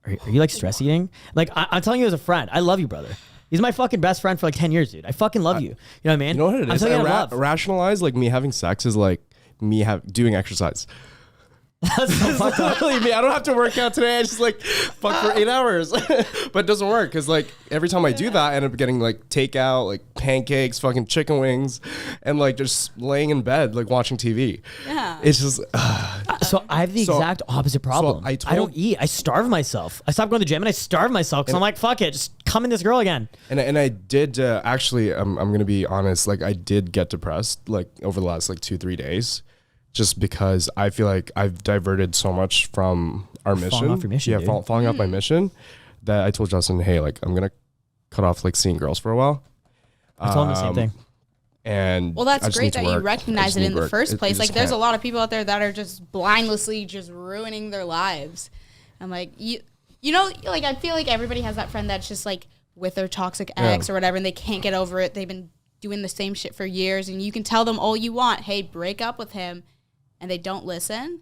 Are you like stress eating? Like I'm telling you as a friend, I love you, brother. He's my fucking best friend for like 10 years, dude. I fucking love you. You know what I mean? You know what it is? I rationalize like me having sex is like me doing exercise. That's so fucked up. Me. I don't have to work out today. I just like fuck for 8 hours, but it doesn't work because like every time I do that, I end up getting like takeout, like pancakes, fucking chicken wings, and like just laying in bed like watching TV. Yeah, it's just. So I have the exact opposite problem. I don't eat. I starve myself. I stopped going to the gym and I starve myself because I'm like, fuck it, just come in this girl again. And I did actually. I'm gonna be honest. Like I did get depressed like over the last like 2-3 days. Just because I feel like I've diverted so much from our mission. Falling off your mission, dude. Falling off my mission, that I told Justin, hey, like I'm gonna cut off like seeing girls for a while. I told him the same thing. And well, that's great that you recognize it in the first place. Like there's a lot of people out there that are just blindlessly just ruining their lives. And like you know, like I feel like everybody has that friend that's just like with their toxic ex or whatever, and they can't get over it. They've been doing the same shit for years, and you can tell them all you want, hey, break up with him. And they don't listen,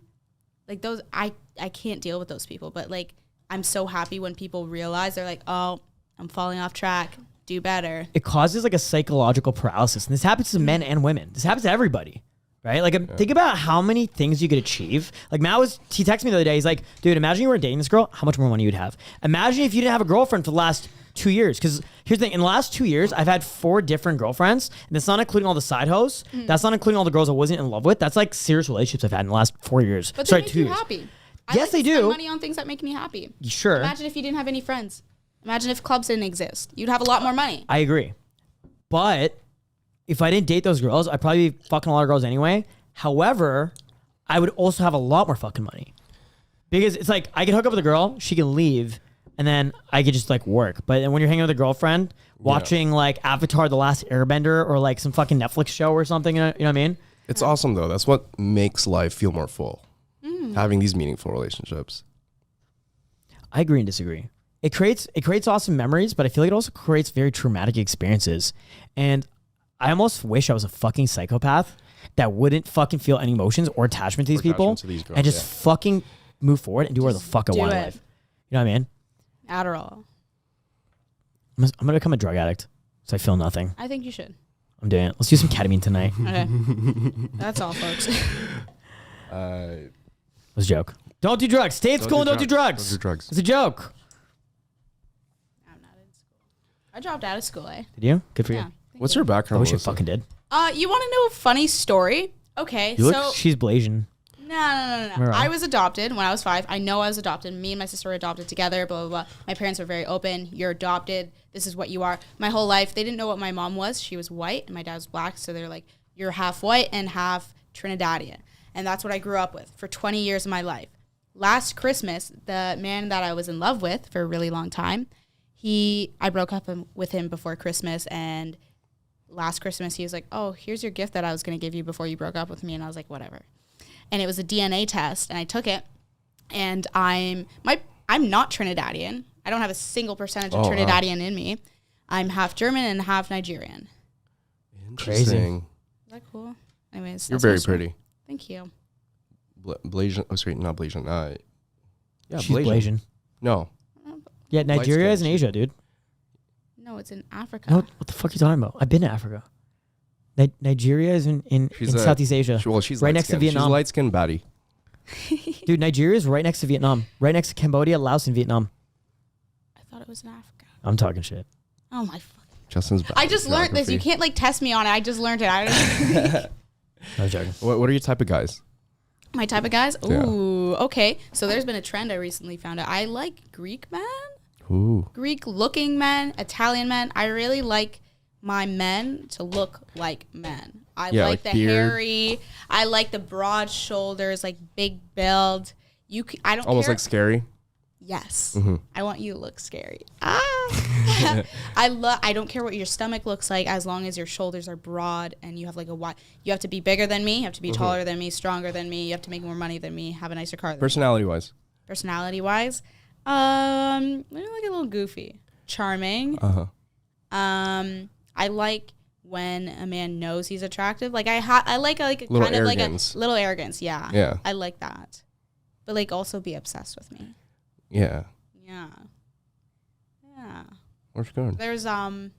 like those, I can't deal with those people. But like, I'm so happy when people realize they're like, oh, I'm falling off track. Do better. It causes like a psychological paralysis, and this happens to men and women. This happens to everybody, right? Like, think about how many things you could achieve. Like he texted me the other day. He's like, dude, imagine you were dating this girl. How much more money you'd have? Imagine if you didn't have a girlfriend for the last 2 years. Because here's the thing, in the last 2 years, I've had 4 different girlfriends, and that's not including all the side hoes. That's not including all the girls I wasn't in love with. That's like serious relationships I've had in the last 4 years. But they make you happy. Yes, they do. Spend money on things that make me happy. Sure. Imagine if you didn't have any friends. Imagine if clubs didn't exist. You'd have a lot more money. I agree. But if I didn't date those girls, I'd probably be fucking a lot of girls anyway. However, I would also have a lot more fucking money. Because it's like, I can hook up with a girl, she can leave, and then I could just like work. But then when you're hanging with a girlfriend, watching like Avatar: The Last Airbender or like some fucking Netflix show or something, you know what I mean? It's awesome though. That's what makes life feel more full. Having these meaningful relationships. I agree and disagree. It creates awesome memories, but I feel like it also creates very traumatic experiences. And I almost wish I was a fucking psychopath that wouldn't fucking feel any emotions or attachment to these people and just fucking move forward and do whatever the fuck I want in life. You know what I mean? Adderall. I'm gonna become a drug addict, so I feel nothing. I think you should. I'm doing it. Let's do some ketamine tonight. Okay. That's all, folks. It was a joke. Don't do drugs. Stay at school and don't do drugs. Don't do drugs. It's a joke. I'm not in school. I dropped out of school, eh? Did you? Good for you. What's your background? I wish you fucking did. You want to know a funny story? Okay, she's Blasian. No. I was adopted when I was 5. I know I was adopted. Me and my sister were adopted together, blah, blah, blah. My parents were very open. You're adopted. This is what you are. My whole life, they didn't know what my mom was. She was white, and my dad was black. So they're like, you're half white and half Trinidadian. And that's what I grew up with for 20 years of my life. Last Christmas, the man that I was in love with for a really long time, I broke up with him before Christmas, and last Christmas he was like, oh, here's your gift that I was going to give you before you broke up with me. And I was like, whatever. And it was a DNA test, and I took it, and I'm not Trinidadian. I don't have a single percentage of Trinidadian in me. I'm half German and half Nigerian. Interesting. Is that cool? Anyways, you're very pretty. Thank you. Blasian. Oh, sorry, not Blasian. Yeah, she's Blasian. No. Yeah, Nigeria is in Asia, dude. No, it's in Africa. No, what the fuck are you talking about? I've been to Africa. Nigeria is in Southeast Asia. She's right next to Vietnam. She's a light-skinned baddie. Dude, Nigeria is right next to Vietnam. Right next to Cambodia, Laos, and Vietnam. I thought it was in Africa. I'm talking shit. Oh my fucking. Justin's bad. I just learned this. You can't like test me on it. I just learned it. I don't I was joking. What are your type of guys? My type of guys? Yeah. Ooh, okay. So there's been a trend I recently found out. I like Greek men. Ooh. Greek looking men, Italian men. I really like my men to look like men. I like the beard. hairy. I like the broad shoulders, like big build. I don't Almost care. like scary. Yes. Mm-hmm. I want you to look scary. I don't care what your stomach looks like as long as your shoulders are broad and you have like a wide. You have to be bigger than me. You have to be taller than me, stronger than me. You have to make more money than me, have a nicer car than Personality wise. Personality wise, maybe like a little goofy, charming. I like when a man knows he's attractive. Like I like a Little kind of arrogance. like a little arrogance. Yeah. Yeah. I like that, but like also be obsessed with me. Yeah. Yeah. Yeah. Where's it going? There's I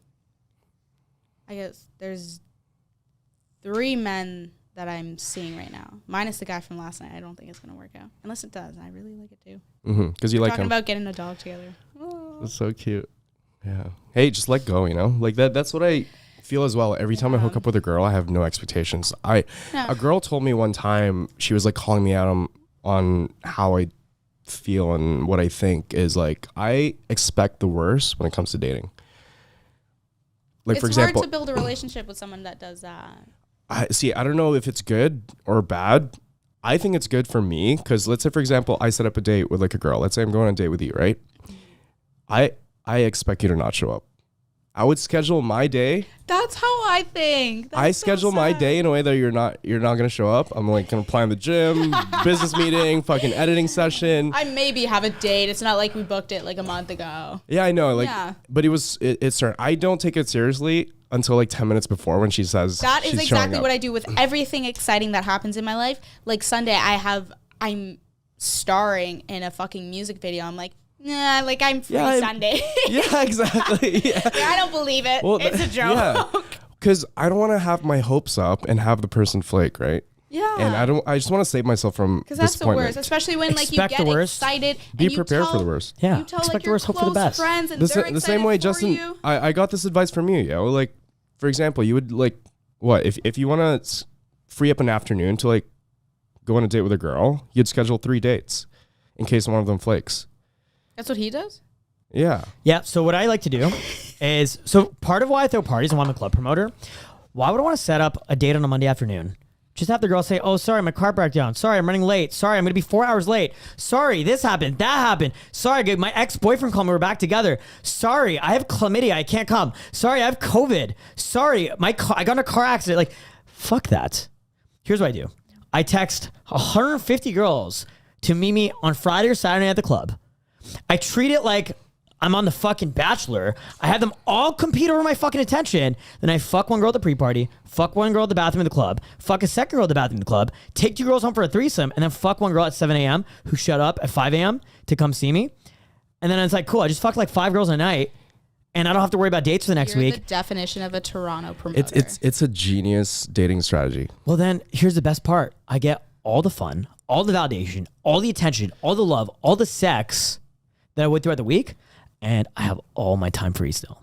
guess there's 3 men that I'm seeing right now, minus the guy from last night. I don't think it's gonna work out, unless it does. I really like it too. Because you like Talking him. about getting a dog together. That's so cute. Yeah. Hey, just let go. You know, like that's what I feel as well. Every time I hook up with a girl, I have no expectations. A girl told me one time, she was like calling me out on how I feel and what I think is like, I expect the worst when it comes to dating. Like, It's for example, hard to build a relationship with someone that does that. I don't know if it's good or bad. I think it's good for me because let's say, for example, I set up a date with like a girl. Let's say I'm going on a date with you, right? I expect you to not show up. I would schedule my day. That's how I think. I schedule my day in a way that you're not gonna show up. I'm like gonna plan the gym, business meeting, fucking editing session. I maybe have a date. It's not like we booked it like a month ago. Yeah, I know. Like, Yeah. but it's certain. I don't take it seriously until like 10 minutes before when she says That is she's exactly showing what up. I do with everything exciting that happens in my life. Like Sunday, I'm starring in a fucking music video. I'm like, nah, like I'm free Sunday. Yeah, exactly. Yeah. I don't believe it. Well, it's a joke. Yeah. Because I don't want to have my hopes up and have the person flake, right? Yeah. And I just want to save myself from Because that's the disappointment. worst, especially when like Expect you the get worst. excited. Be and you prepared tell, for the worst. Yeah. You tell Expect like the your worst, hope for close the best. friends, and The they're same way, excited for Justin, you. I got this advice from you, yo. Like, for example, you would like, what, if you want to free up an afternoon to like go on a date with a girl, you'd schedule 3 dates in case one of them flakes. That's what he does? Yeah. Yeah. So what I like to do is, so part of why I throw parties and why I'm a club promoter, why would I want to set up a date on a Monday afternoon? Just have the girl say, oh, sorry, my car broke down. Sorry, I'm running late. Sorry, I'm going to be 4 hours late. Sorry, this happened. That happened. Sorry, my ex-boyfriend called me. We're back together. Sorry, I have chlamydia. I can't come. Sorry, I have COVID. Sorry, I got in a car accident. Like, fuck that. Here's what I do. I text 150 girls to meet me on Friday or Saturday at the club. I treat it like I'm on the fucking Bachelor. I have them all compete over my fucking attention. Then I fuck one girl at the pre-party, fuck one girl at the bathroom of the club, fuck a second girl at the bathroom of the club, take 2 girls home for a threesome, and then fuck one girl at 7 a.m. who shut up at 5 a.m. to come see me. And then it's like, cool, I just fucked like 5 girls a night, and I don't have to worry about dates for the next You're week. the definition of a Toronto promoter. It's a genius dating strategy. Well, then here's the best part. I get all the fun, all the validation, all the attention, all the love, all the sex that I would throughout the week. And I have all my time free still.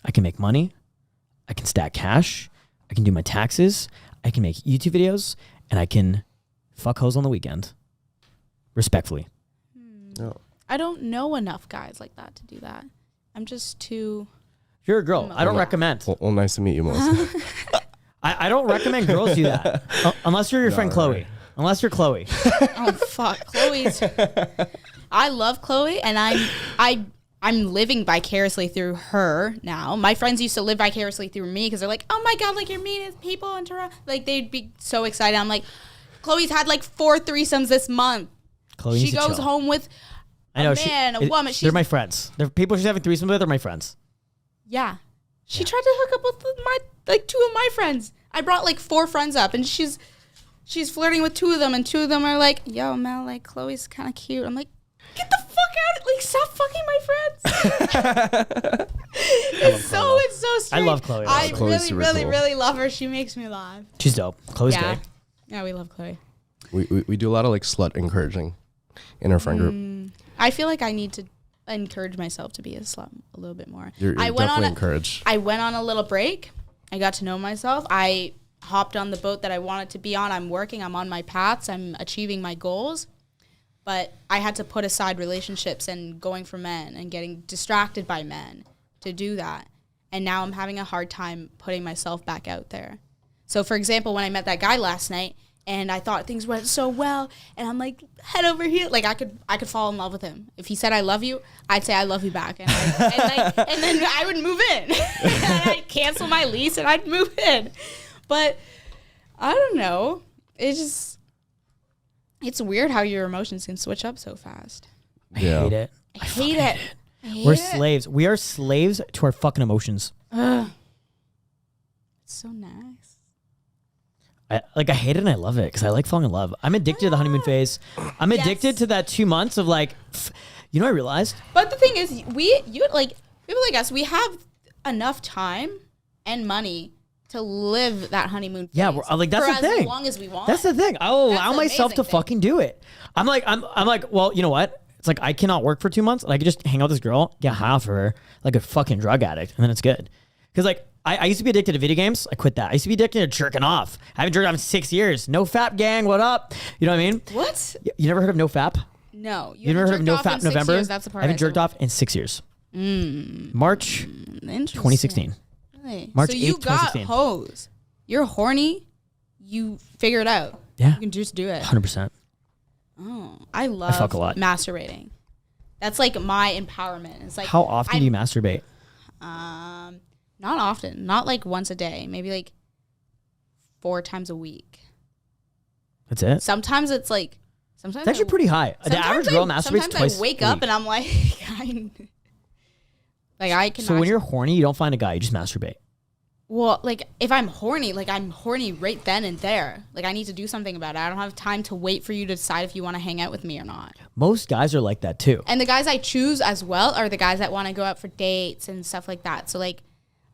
I can make money. I can stack cash. I can do my taxes. I can make YouTube videos. And I can fuck hoes on the weekend. Respectfully. No. I don't know enough guys like that to do that. I'm just too... If you're a girl, I don't recommend. Well, nice to meet you, Melissa. I don't recommend girls do that. Unless you're your friend Chloe. Right. Unless you're Chloe. Oh, fuck. Chloe's... I love Chloe, and I'm living vicariously through her now. My friends used to live vicariously through me because they're like, oh my God, like you're meeting people in Toronto. Like they'd be so excited. I'm like, Chloe's had like 4 threesomes this month. Chloe She needs to goes chill. home with a man, a woman. They're my friends. They're people she's having threesomes with are my friends. Yeah. She tried to hook up with my 2 of my friends. I brought like 4 friends up, and she's flirting with 2 of them, and 2 of them are like, yo, Mel, like Chloe's kind of cute. I'm like, get the fuck out! Like, stop fucking my friends. It's so strange. I love Chloe. I Chloe's really, super really, cool. really love her. She makes me laugh. She's dope. Chloe's Yeah. great. Yeah, we love Chloe. We do a lot of like slut encouraging in our friend group. I feel like I need to encourage myself to be a slut a little bit more. You're definitely encouraged. I went on a little break. I got to know myself. I hopped on the boat that I wanted to be on. I'm working. I'm on my paths. I'm achieving my goals. But I had to put aside relationships and going for men and getting distracted by men to do that. And now I'm having a hard time putting myself back out there. So, for example, when I met that guy last night and I thought things went so well and I'm like, head over here. Like, I could fall in love with him. If he said, I love you, I'd say, I love you back. And then I would move in. And I'd cancel my lease and I'd move in. But I don't know. It's weird how your emotions can switch up so fast. I hate it. I hate it. We're slaves. We are slaves to our fucking emotions. It's so nice. I hate it and I love it because I like falling in love. I'm addicted to the honeymoon phase. I'm addicted to that 2 months of like, you know what I realized? But the thing is, people like us, we have enough time and money to live that honeymoon phase. Yeah, like that's the thing. As long as we want. That's the thing. I'll allow myself to fucking do it. I'm like, well, you know what? It's like I cannot work for 2 months. And I could just hang out with this girl, get high off of her like a fucking drug addict, and then it's good. Because like I used to be addicted to video games. I quit that. I used to be addicted to jerking off. I haven't jerked off in 6 years. No Fap gang, what up? You know what I mean? What? You never heard of No Fap? No. You never heard of No Fap November? Years, that's the part I haven't jerked off in 6 years. March 2016. Really? March so you 8th, got 2016. hose. You're horny. You figure it out. Yeah. You can just do it. 100%. Oh, I love fuck a lot. masturbating. That's like my empowerment. It's like, how often do you masturbate? Not often. Not like once a day. Maybe like 4 times a week. That's it? Sometimes it's like, sometimes It's actually pretty high. The average girl masturbates twice Sometimes I wake a up week. and I'm like, I can. So when you're horny, you don't find a guy, you just masturbate. Well, like if I'm horny, like I'm horny right then and there. Like I need to do something about it. I don't have time to wait for you to decide if you want to hang out with me or not. Most guys are like that too. And the guys I choose as well are the guys that want to go out for dates and stuff like that. So like,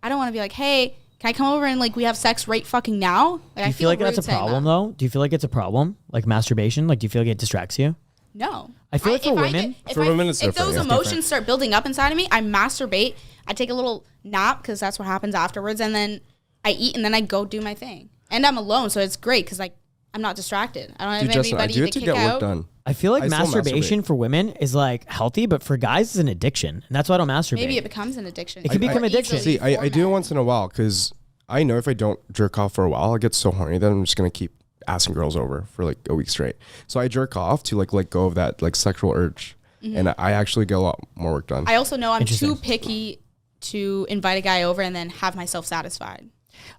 I don't want to be like, hey, can I come over and like we have sex right fucking now? Like, Do you feel like that's a problem though? Do you feel like it's a problem? Like masturbation? Like do you feel like it distracts you? No. I feel like for women, For women it's if different. those emotions start building up inside of me, I masturbate. I take a little nap because that's what happens afterwards, and then I eat, and then I go do my thing. And I'm alone, so it's great because like I'm not distracted. I don't have Justin, I anybody do to have to kick get out. work done. I feel like I still masturbation masturbate. for women is like healthy, but for guys it's an addiction, and that's why I don't masturbate. Maybe it becomes an addiction. It can become addiction. See, I do it once in a while because I know if I don't jerk off for a while, I'll get so horny that I'm just going to keep asking girls over for like a week straight. So I jerk off to like let go of that like sexual urge. And I actually get a lot more work done. I also know I'm Interesting. too picky to invite a guy over and then have myself satisfied.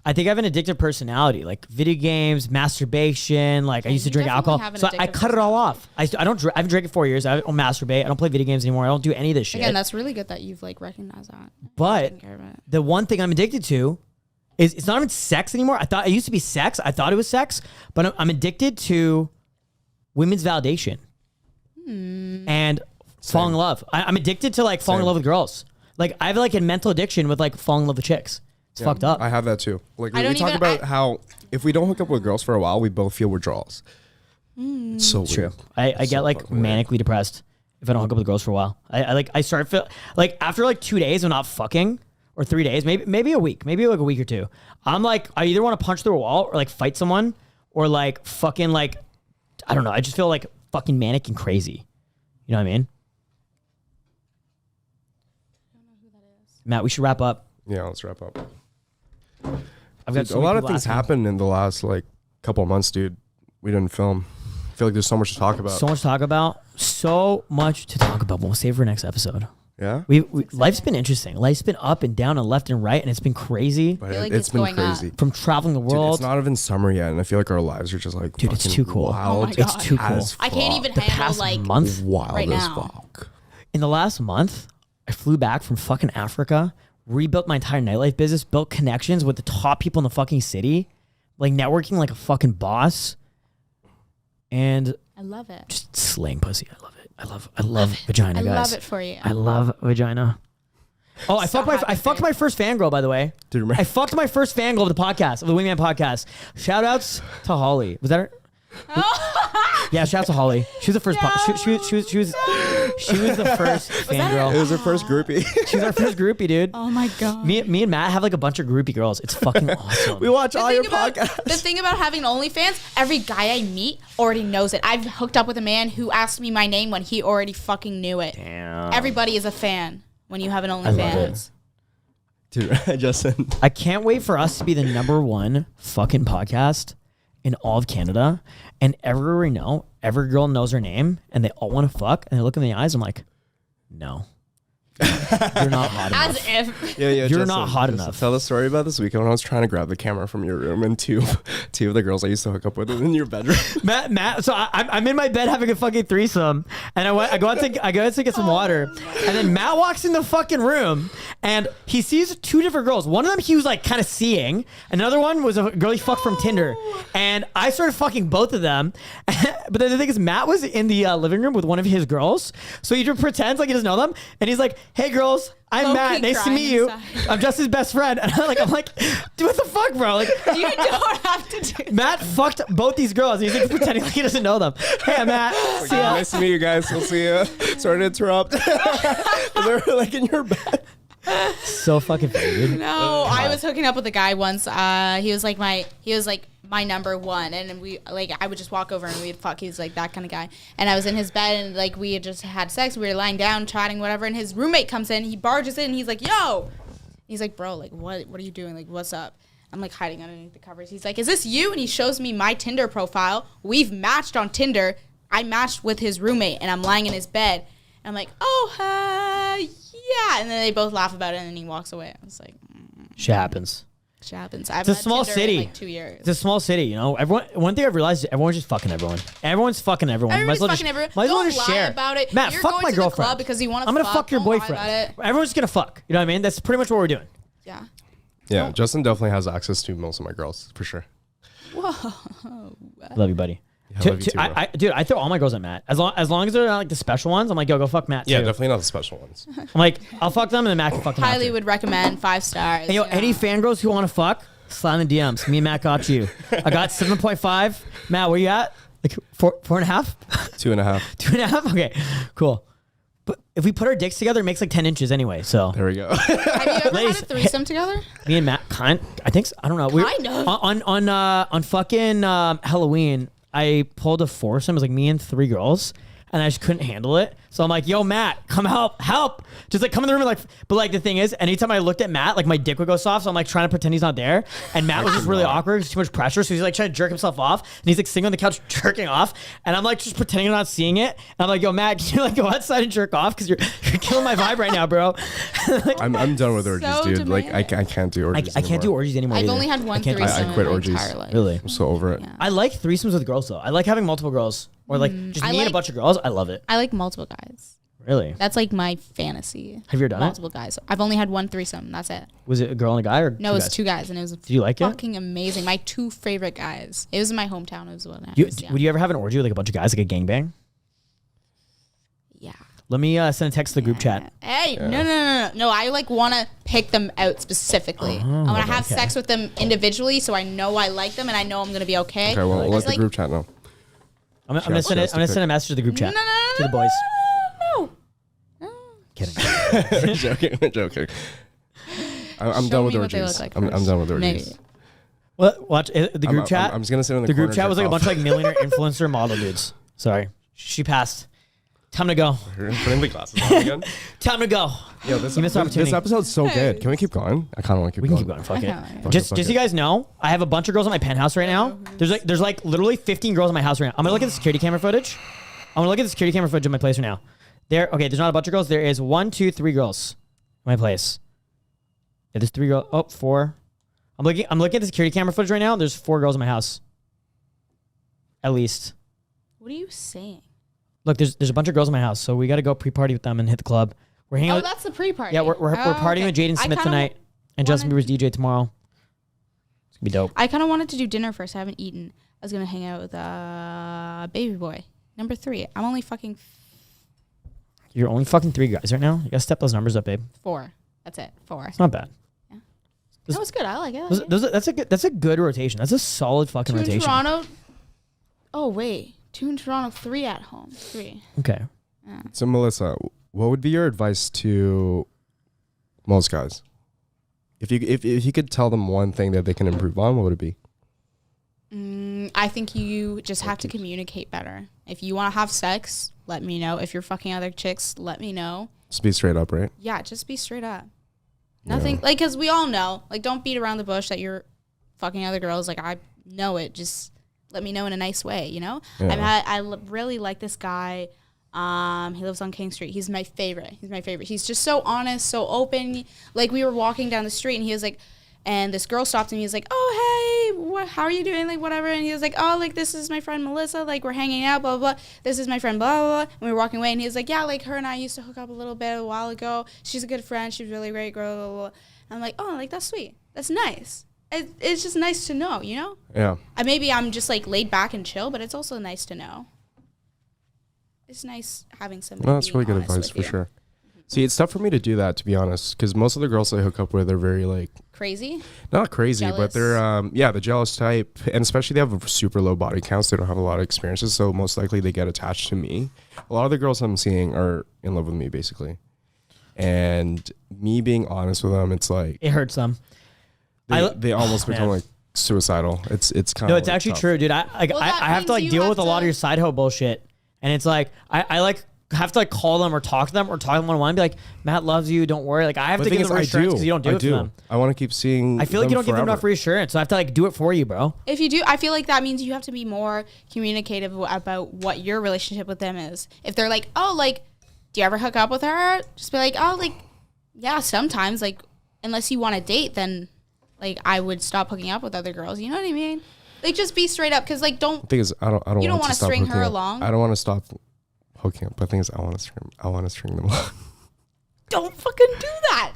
I think I have an addictive personality, like video games, masturbation. Like I used to you drink definitely alcohol, have an so I addictive cut it all off. I haven't drank in 4 years. I don't masturbate. I don't play video games anymore. I don't do any of this shit. Again, that's really good that you've like recognized that. But Taking care of it. the one thing I'm addicted to is it's not even sex anymore. I thought it used to be sex. I thought it was sex, but I'm addicted to women's validation and falling in love. I'm addicted to like falling in love with girls. Like I have like a mental addiction with like falling in love with chicks. It's fucked up. I have that too. Like I we don't talk even- about how if we don't hook up with girls for a while, we both feel withdrawals. It's so It's true. weird. I get like fucking weird. manically depressed if I don't hook up with girls for a while. I start feel like after like 2 days of not fucking or 3 days, maybe a week, maybe like a week or two. I'm like I either want to punch through a wall or like fight someone or like fucking like I don't know. I just feel like fucking manic and crazy. You know what I mean? Matt, we should wrap up. Yeah, let's wrap up. I've got Dude, so a many lot of people things asking. happened in the last like couple of months, dude. We didn't film. I feel like there's so much to talk about. So much to talk about. So much to talk about. But we'll save for next episode. Yeah, Life's been interesting. Life's been up and down and left and right, and it's been crazy. but feel like it's it's been going up. crazy. From traveling the Dude, world. it's not even summer yet, and I feel like our lives are just like Dude, it's fucking too cool. Wild Oh my It's God. too cool. as I can't even The handle past like month, wild right as now. fuck. in the last month, I flew back from fucking Africa, rebuilt my entire nightlife business, built connections with the top people in the fucking city, like networking like a fucking boss, and I love it. just slaying pussy. I love it. I love vagina, I guys. love it for you. I love vagina. Oh, I fucked my first fangirl, by the way. Dude, remember? I fucked my first fangirl of the podcast, of the Wingman podcast. Shout outs to Holly. Was that her? Yeah, shout out to Holly. She was the first. She was the first fangirl. It was her first groupie. She was our first groupie, dude. Oh my god. Me and Matt have like a bunch of groupie girls. It's fucking awesome. We watch all your podcasts. The thing about having OnlyFans, every guy I meet already knows it. I've hooked up with a man who asked me my name when he already fucking knew it. Damn. Everybody is a fan when you have an I love OnlyFans. Dude, Justin. I can't wait for us to be the #1 fucking podcast in all of Canada, and everywhere we know, every girl knows her name, and they all want to fuck, and they look in the eyes. I'm like, no. You're not hot enough. As if. Yeah, You're Justin, not hot enough. Tell the story about this weekend when I was trying to grab the camera from your room, and two of the girls I used to hook up with in your bedroom. Matt. So I'm in my bed having a fucking threesome, and I go out to get some water, and then Matt walks in the fucking room, and he sees 2 different girls. One of them he was like kind of seeing. Another one was a girl he fucked from Tinder, and I started fucking both of them. But then the thing is, Matt was in the living room with one of his girls, so he just pretends like he doesn't know them, and he's like, "Hey girls, I'm Matt. Nice to meet you. Inside. I'm just his best friend." And I'm like, dude, what the fuck, bro? Like, You don't have to do Matt fucked both these girls. He's like pretending like he doesn't know them. Hey, I'm Matt. See ya. Nice to meet you guys. We'll see you. Sorry to interrupt. They're like in your bed. So fucking funny, dude. No, I was hooking up with a guy once. He was like my #1, and we like I would just walk over and we'd fuck. He was like that kind of guy, and I was in his bed and like we had just had sex. We were lying down, chatting, whatever. And his roommate comes in. He barges in. He's like, "Yo," he's like, "Bro, like what are you doing? Like what's up?" I'm like hiding underneath the covers. He's like, "Is this you?" And he shows me my Tinder profile. We've matched on Tinder. I matched with his roommate, and I'm lying in his bed. And I'm like, "Oh, yeah." And then they both laugh about it, and then he walks away. I was like, Shit happens. shit happens. I've It's a had small Tinder city. in like 2 years. It's a small city, you know. One thing I've realized is everyone's just fucking everyone. Everyone's fucking everyone. Everybody's might as well fucking everyone. Might as well Don't just lie share about it. Matt, You're fuck going my to the girlfriend. club because you wanna I'm gonna fuck. fuck your Don't lie boyfriend. about it. Everyone's just gonna fuck. You know what I mean? That's pretty much what we're doing. Yeah. Yeah, Justin definitely has access to most of my girls for sure. Whoa. Love you, buddy. Yeah, I love you too, bro. Dude, I throw all my girls at Matt. As long as they're not like the special ones, I'm like, yo, go fuck Matt too. Yeah, definitely not the special ones. I'm like, I'll fuck them and then Matt can fuck them. Highly after. would recommend 5 stars. And yo, any fangirls who want to fuck, slide in the DMs. Me and Matt got you. I got 7.5. Matt, where you at? Like 4.5? 2.5. 2.5? Okay, cool. But if we put our dicks together, it makes like 10 inches anyway. So There we go. Have you ever Ladies, had a threesome together? me and Matt, I think so. I don't know. Kind of. On fucking Halloween, I pulled a foursome. It was like me and 3 girls, and I just couldn't handle it. So I'm like, yo, Matt, come help. Just like come in the room and like, but like the thing is, anytime I looked at Matt, like my dick would go soft. So I'm like trying to pretend he's not there. And Matt was just really awkward. There's too much pressure. So he's like trying to jerk himself off. And he's like sitting on the couch jerking off. And I'm like just pretending I'm not seeing it. And I'm like, yo, Matt, can you like go outside and jerk off? Cause you're killing my vibe right now, bro. Like, I'm done with orgies, So dude. Like I can't do orgies. I can't do orgies anymore. I've either. only had one I can't do threesome I quit in my orgies. entire life. Really? I'm so over it. Yeah. I like threesomes with girls though. I like having multiple girls or like just I me and a like- bunch of girls. I love it. I like multiple guys. Really? That's like my fantasy. Have you ever done multiple guys? I've only had one threesome. That's it. Was it a girl and a guy or No, it was 2 guys, and it was Did you like it? fucking amazing. My 2 favorite guys. It was in my hometown. It was one. Would you ever have an orgy with like a bunch of guys, like a gangbang? Yeah. Let me send a text to the group chat. Hey, no. I like want to pick them out specifically. I want to have okay. sex with them individually, so I know I like them and I know I'm gonna be okay. Okay, well, let the like, group chat know. I'm gonna send it. I'm gonna send a message to the group chat to the boys. No. Kidding. We're joking. I'm Show done with me what they orgies. look like I'm first. done with Maybe. orgies. What? Watch the group chat. I'm just gonna sit in the group corner chat and was like a jerk bunch of off. like millionaire influencer model dudes. Sorry, she passed. Time to go. Putting the glasses on again. Time to go. Yo, this You missed opportunity. episode's so good. Can we keep going? I kind of want to keep We can going. keep going. Fuck Okay. it. Just so you guys know, I have a bunch of girls in my penthouse right now. There's like literally 15 girls in my house right now. I'm gonna look at the security camera footage. I'm gonna look at the security camera footage of my place right now. Okay, there's not a bunch of girls. There is 1, 2, 3 girls in my place. Yeah, there's 3 girls. Oh, 4. I'm looking at the security camera footage right now. There's 4 girls in my house. At least. What are you saying? Look, there's a bunch of girls in my house, so we got to go pre-party with them and hit the club. We're hanging Oh, out. that's the pre-party. Yeah, we're partying with Jaden Smith tonight, and Justin Bieber's DJ tomorrow. It's gonna be dope. I kind of wanted to do dinner first. I haven't eaten. I was gonna hang out with baby boy number 3. I'm only fucking You're only fucking 3 guys right now. You gotta step those numbers up, babe. 4. That's it. 4. It's not bad. That was good. I like it. That's a good rotation. That's a solid fucking 2 in rotation. Toronto. Oh, wait. 2 in Toronto, 3 at home. 3. Okay. Yeah. So Melissa, what would be your advice to most guys? If you could tell them one thing that they can improve on, what would it be? I think you just have to communicate better. If you want to have sex, let me know. If you're fucking other chicks, let me know. Just be straight up, right? Yeah, just be straight up. Nothing, like, because we all know. Like, don't beat around the bush that you're fucking other girls. Like, I know it. Just let me know in a nice way, you know? Yeah. I really like this guy. He lives on King Street. He's my favorite. He's just so honest, so open. Like, we were walking down the street, and he was like, and this girl stopped him. He was like, oh, hey, how are you doing? Like, whatever. And he was like, oh, like, this is my friend Melissa. Like, we're hanging out, blah, blah, blah. This is my friend, blah, blah, blah. And we were walking away. And he was like, yeah, like, her and I used to hook up a little bit a while ago. She's a good friend. She's a really great girl, blah, blah, blah. And I'm like, oh, like, that's sweet. That's nice. It's just nice to know, you know? Yeah. Maybe I'm just, like, laid back and chill, but it's also nice to know. It's nice having somebody. No, that's really good advice for sure. See, it's tough for me to do that, to be honest, because most of the girls I hook up with are very, like... Crazy? Not crazy, Jealous. but they're, the jealous type. And especially they have super low body counts. They don't have a lot of experiences, so most likely they get attached to me. A lot of the girls I'm seeing are in love with me, basically. And me being honest with them, it's like... It hurts them. They almost become, like, suicidal. It's kind of... No, it's actually tough. true, dude. I have to, like, deal with a lot of your side hoe bullshit. And it's like, I like... have to like call them or talk to them one-on-one and be like, Matt loves you, don't worry. Like I have to give them reassurance because you don't do it for them. I want to keep seeing. I feel like you don't give them enough reassurance, so I have to like do it for you, bro. If you do, I feel like that means you have to be more communicative about what your relationship with them is. If they're like, oh, like, do you ever hook up with her? Just be like, oh, like, yeah, sometimes. Like, unless you want to date, then like I would stop hooking up with other girls. You know what I mean? Like, just be straight up, because like don't. The thing is, I don't. You don't want to string her along. I don't want to stop hooking up. But the thing is, I want to string them along. Don't fucking do that.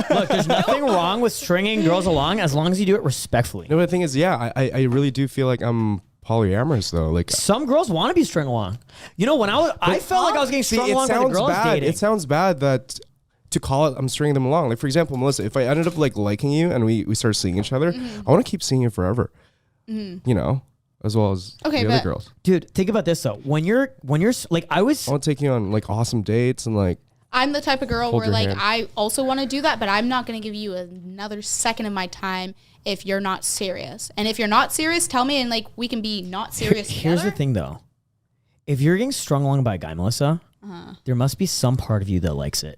Look, there's nothing wrong with stringing girls along as long as you do it respectfully. No, but the thing is, yeah, I really do feel like I'm polyamorous though. Like some girls want to be string along. You know, when I felt like I was getting strung along with the girls dating. It sounds bad that to call it I'm stringing them along. Like for example, Melissa, if I ended up like liking you and we start seeing each other, I want to keep seeing you forever. You know. As well as the other girls. Dude, think about this though. When you're like I want to take you on like awesome dates and like I'm the type of girl where like I also want to do that, but I'm not going to give you another second of my time if you're not serious. And if you're not serious, tell me and like we can be not serious together. Here's the thing though. If you're getting strung along by a guy, Melissa, there must be some part of you that likes it.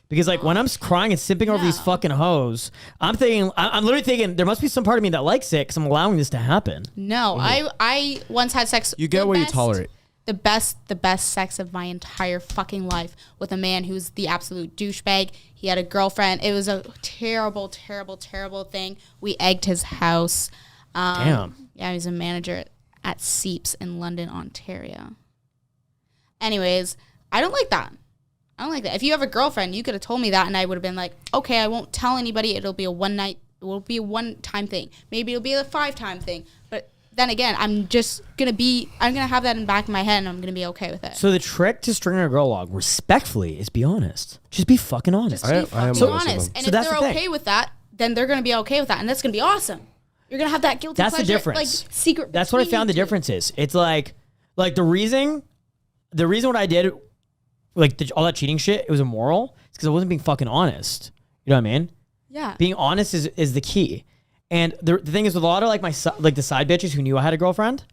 Because like when I'm crying and simping over these fucking hoes, I'm literally thinking there must be some part of me that likes it because I'm allowing this to happen. No, I once had sex. You get what you tolerate. The best sex of my entire fucking life with a man who's the absolute douchebag. He had a girlfriend. It was a terrible, terrible, terrible thing. We egged his house. Damn. Yeah, he was a manager at Seeps in London, Ontario. Anyways, I don't like that. If you have a girlfriend, you could have told me that and I would have been like, okay, I won't tell anybody. It'll be a one-time thing. Maybe it'll be a 5-time thing. But then again, I'm going to have that in the back of my head and I'm going to be okay with it. So the trick to stringing a girl along respectfully is be honest. Just be fucking honest. Just be fucking honest. And if they're okay with that, then they're going to be okay with that. And that's going to be awesome. You're going to have that guilty pleasure. That's the difference. Like, secret. That's what I found the difference is. It's like the reason what I did, like all that cheating shit, it was immoral. It's because I wasn't being fucking honest. You know what I mean? Yeah. Being honest is the key. And the thing is with a lot of like the side bitches who knew I had a girlfriend,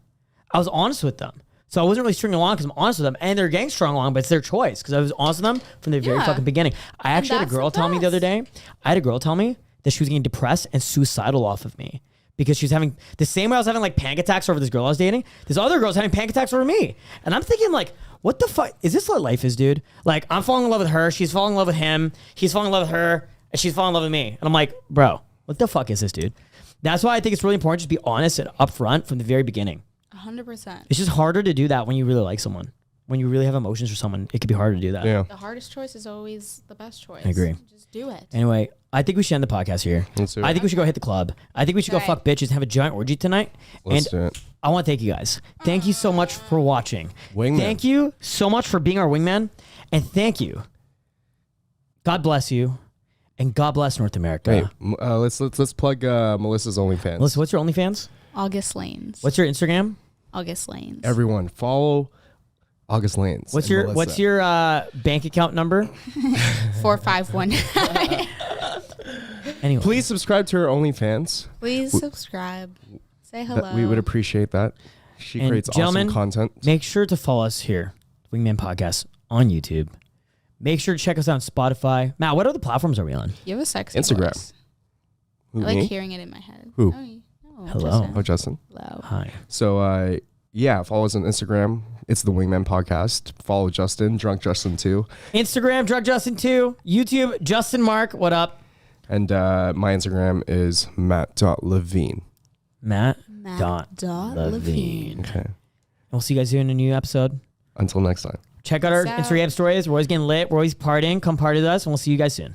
I was honest with them. So I wasn't really stringing along because I'm honest with them. And they're getting strung along, but it's their choice because I was honest with them from the very fucking beginning. I actually had a girl tell me the other day, that she was getting depressed and suicidal off of me. Because she was having the same way I was having like panic attacks over this girl I was dating. This other girl's having panic attacks over me. And I'm thinking like, what the fuck? Is this what life is, dude? Like I'm falling in love with her. She's falling in love with him. He's falling in love with her. And she's falling in love with me. And I'm like, bro, what the fuck is this, dude? That's why I think it's really important to just be honest and upfront from the very beginning. 100%. It's just harder to do that when you really like someone. When you really have emotions for someone, it could be harder to do that. Yeah. The hardest choice is always the best choice. I agree. Just do it. Anyway, I think we should end the podcast here. Let's do it. I think we should go hit the club. I think we should go fuck bitches and have a giant orgy tonight. Let's do it. I want to thank you guys. Thank you so much for watching. Wingman. Thank you so much for being our wingman. And thank you. God bless you. And God bless North America. Hey, let's plug Melissa's OnlyFans. Melissa, what's your OnlyFans? August Lanes. What's your Instagram? August Lanes. Everyone follow August Lanes. What's your bank account number? 4519. Anyway, Please subscribe to her OnlyFans. Please subscribe. Say hello. We would appreciate that. She And creates gentlemen, awesome content. make sure to follow us here, Wingman Podcast on YouTube. Make sure to check us out on Spotify. Matt, what other platforms are we on? You have a sexy Instagram. voice. Who, I like me? hearing it in my head. Who? No, Hello. Justin. Oh, Justin. Hello. Hi. So, yeah, follow us on Instagram. It's the Wingman Podcast. Follow Justin, Drunk Justin 2. Instagram, Drug Justin 2. YouTube, Justin Mark. What up? And my Instagram is matt.levine. Matt.Levine. Okay. We'll see you guys soon in a new episode. Until next time. Check out our Peace out. Instagram stories. We're always getting lit. We're always partying. Come party with us, and we'll see you guys soon.